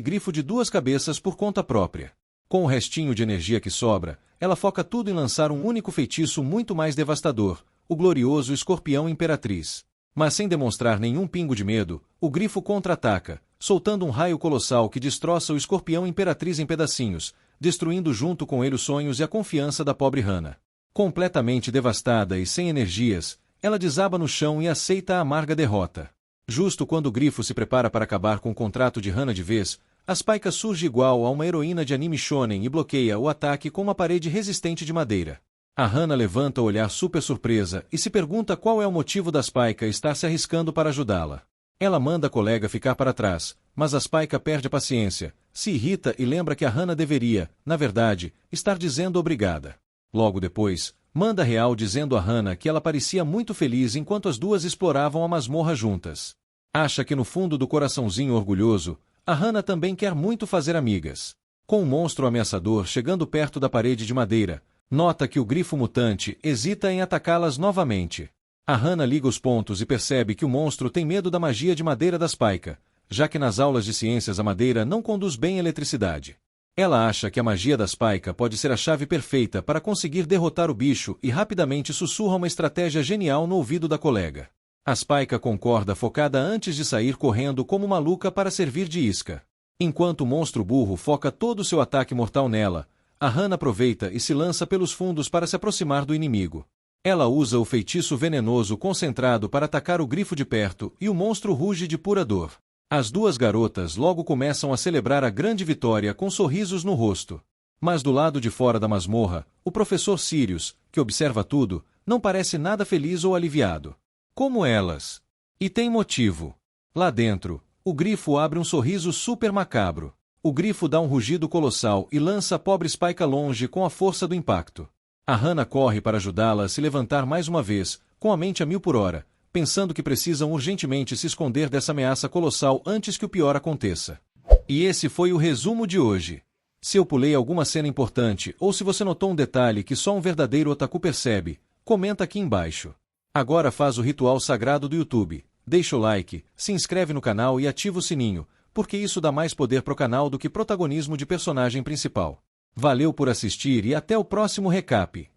grifo de duas cabeças por conta própria. Com o restinho de energia que sobra, ela foca tudo em lançar um único feitiço muito mais devastador, o glorioso Escorpião Imperatriz. Mas sem demonstrar nenhum pingo de medo, o grifo contra-ataca, soltando um raio colossal que destroça o Escorpião Imperatriz em pedacinhos, destruindo junto com ele os sonhos e a confiança da pobre Hana. Completamente devastada e sem energias, ela desaba no chão e aceita a amarga derrota. Justo quando o grifo se prepara para acabar com o contrato de Hana de vez, a Spike surge igual a uma heroína de anime shonen e bloqueia o ataque com uma parede resistente de madeira. A Hana levanta o olhar super surpresa e se pergunta qual é o motivo da Spike estar se arriscando para ajudá-la. Ela manda a colega ficar para trás, mas a Spike perde a paciência, se irrita e lembra que a Hana deveria, na verdade, estar dizendo obrigada. Logo depois, manda real dizendo a Hana que ela parecia muito feliz enquanto as duas exploravam a masmorra juntas. Acha que no fundo do coraçãozinho orgulhoso, a Hana também quer muito fazer amigas. Com o monstro ameaçador chegando perto da parede de madeira, nota que o grifo mutante hesita em atacá-las novamente. A Hana liga os pontos e percebe que o monstro tem medo da magia de madeira da Spike, já que nas aulas de ciências a madeira não conduz bem eletricidade. Ela acha que a magia da Spike pode ser a chave perfeita para conseguir derrotar o bicho e rapidamente sussurra uma estratégia genial no ouvido da colega. A Spike concorda focada antes de sair correndo como maluca para servir de isca. Enquanto o monstro burro foca todo o seu ataque mortal nela, a Hana aproveita e se lança pelos fundos para se aproximar do inimigo. Ela usa o feitiço venenoso concentrado para atacar o grifo de perto e o monstro ruge de pura dor. As duas garotas logo começam a celebrar a grande vitória com sorrisos no rosto. Mas do lado de fora da masmorra, o professor Sirius, que observa tudo, não parece nada feliz ou aliviado. Como elas? E tem motivo. Lá dentro, o grifo abre um sorriso super macabro. O grifo dá um rugido colossal e lança a pobre Spike longe com a força do impacto. A Hana corre para ajudá-la a se levantar mais uma vez, com a mente a 1000 por hora, pensando que precisam urgentemente se esconder dessa ameaça colossal antes que o pior aconteça. E esse foi o resumo de hoje. Se eu pulei alguma cena importante ou se você notou um detalhe que só um verdadeiro otaku percebe, comenta aqui embaixo. Agora faz o ritual sagrado do YouTube. Deixa o like, se inscreve no canal e ativa o sininho, porque isso dá mais poder pro canal do que protagonismo de personagem principal. Valeu por assistir e até o próximo recap.